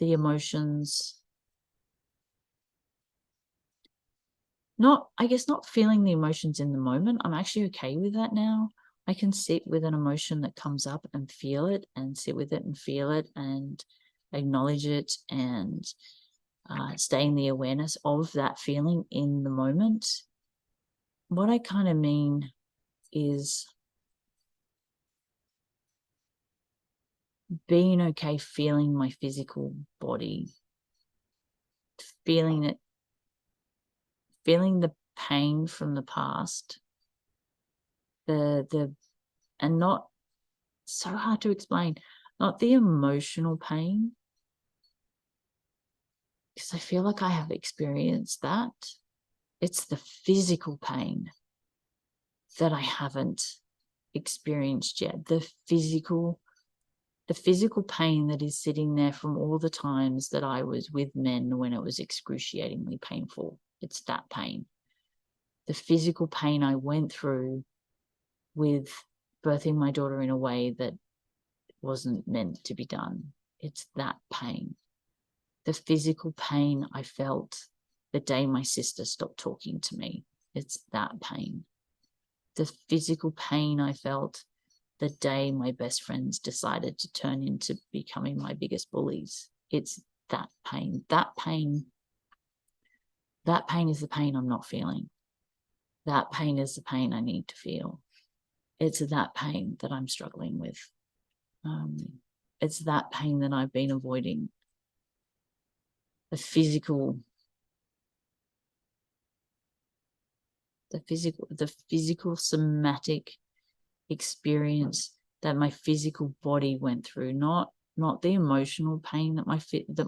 the emotions, not feeling the emotions in the moment. I'm actually okay with that now. I can sit with an emotion that comes up and feel it, and sit with it and feel it and acknowledge it, and stay in the awareness of that feeling in the moment. What I kind of mean is being okay feeling my physical body, feeling it, feeling the pain from the past, and not so hard to explain, not the emotional pain, because I feel like I have experienced that. It's the physical pain that I haven't experienced yet. The physical pain that is sitting there from all the times that I was with men when it was excruciatingly painful. It's that pain. The physical pain I went through with birthing my daughter in a way that wasn't meant to be done. It's that pain. The physical pain I felt the day my sister stopped talking to me. It's that pain. The physical pain I felt the day my best friends decided to turn into becoming my biggest bullies. It's that pain. That pain is the pain I'm not feeling. That pain is the pain I need to feel. It's that pain that I'm struggling with. It's that pain that I've been avoiding. The physical somatic experience that my physical body went through, not the emotional pain that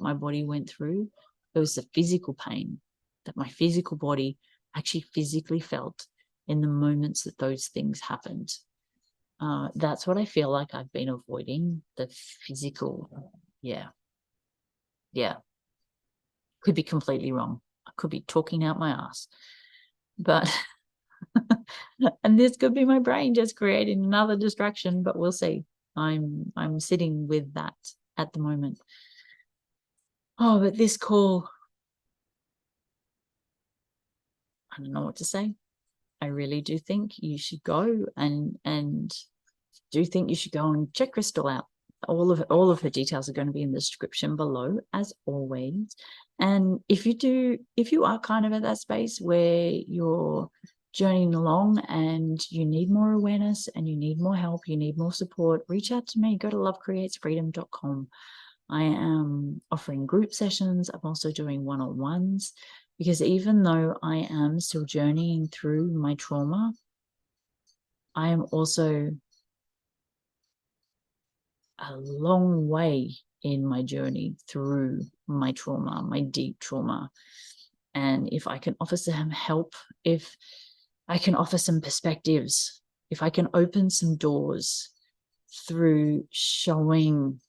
my body went through. It was the physical pain that my physical body actually physically felt in the moments that those things happened. That's what I feel like I've been avoiding, the physical. Yeah. Could be completely wrong. I could be talking out my ass, but and this could be my brain just creating another distraction, but we'll see. I'm sitting with that at the moment. Oh, but this call, I don't know what to say. I really do think you should go and do think you should go and check Krystal out. All of her details are going to be in the description below, as always. And if you are kind of at that space where you're journeying along and you need more awareness and you need more help, you need more support, reach out to me. Go to lovecreatesfreedom.com. I am offering group sessions. I'm also doing one-on-ones, because even though I am still journeying through my trauma, I am also a long way in my journey through my trauma, my deep trauma. And if I can offer some help, if I can offer some perspectives, if I can open some doors through showing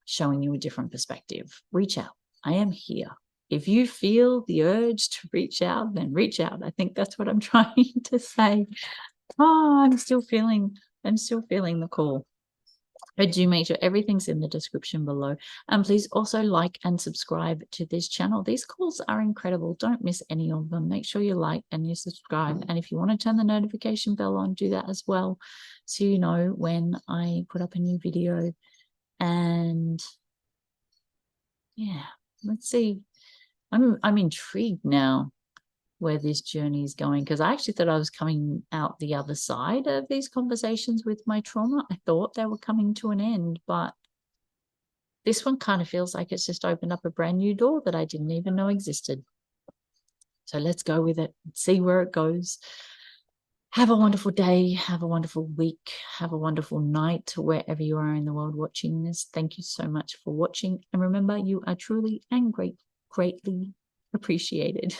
you a different perspective, reach out. I am here. If you feel the urge to reach out, then reach out. I think that's what I'm trying to say. Oh, I'm still feeling the call. But do make sure everything's in the description below. And please also like and subscribe to this channel. These calls are incredible. Don't miss any of them. Make sure you like and you subscribe. And if you want to turn the notification bell on, do that as well, so you know when I put up a new video. And yeah, let's see. I'm intrigued now where this journey is going, because I actually thought I was coming out the other side of these conversations with my trauma. I thought they were coming to an end, but this one kind of feels like it's just opened up a brand new door that I didn't even know existed. So let's go with it, see where it goes. Have a wonderful day. Have a wonderful week. Have a wonderful night wherever you are in the world watching this. Thank you so much for watching. And remember, you are truly and greatly appreciated.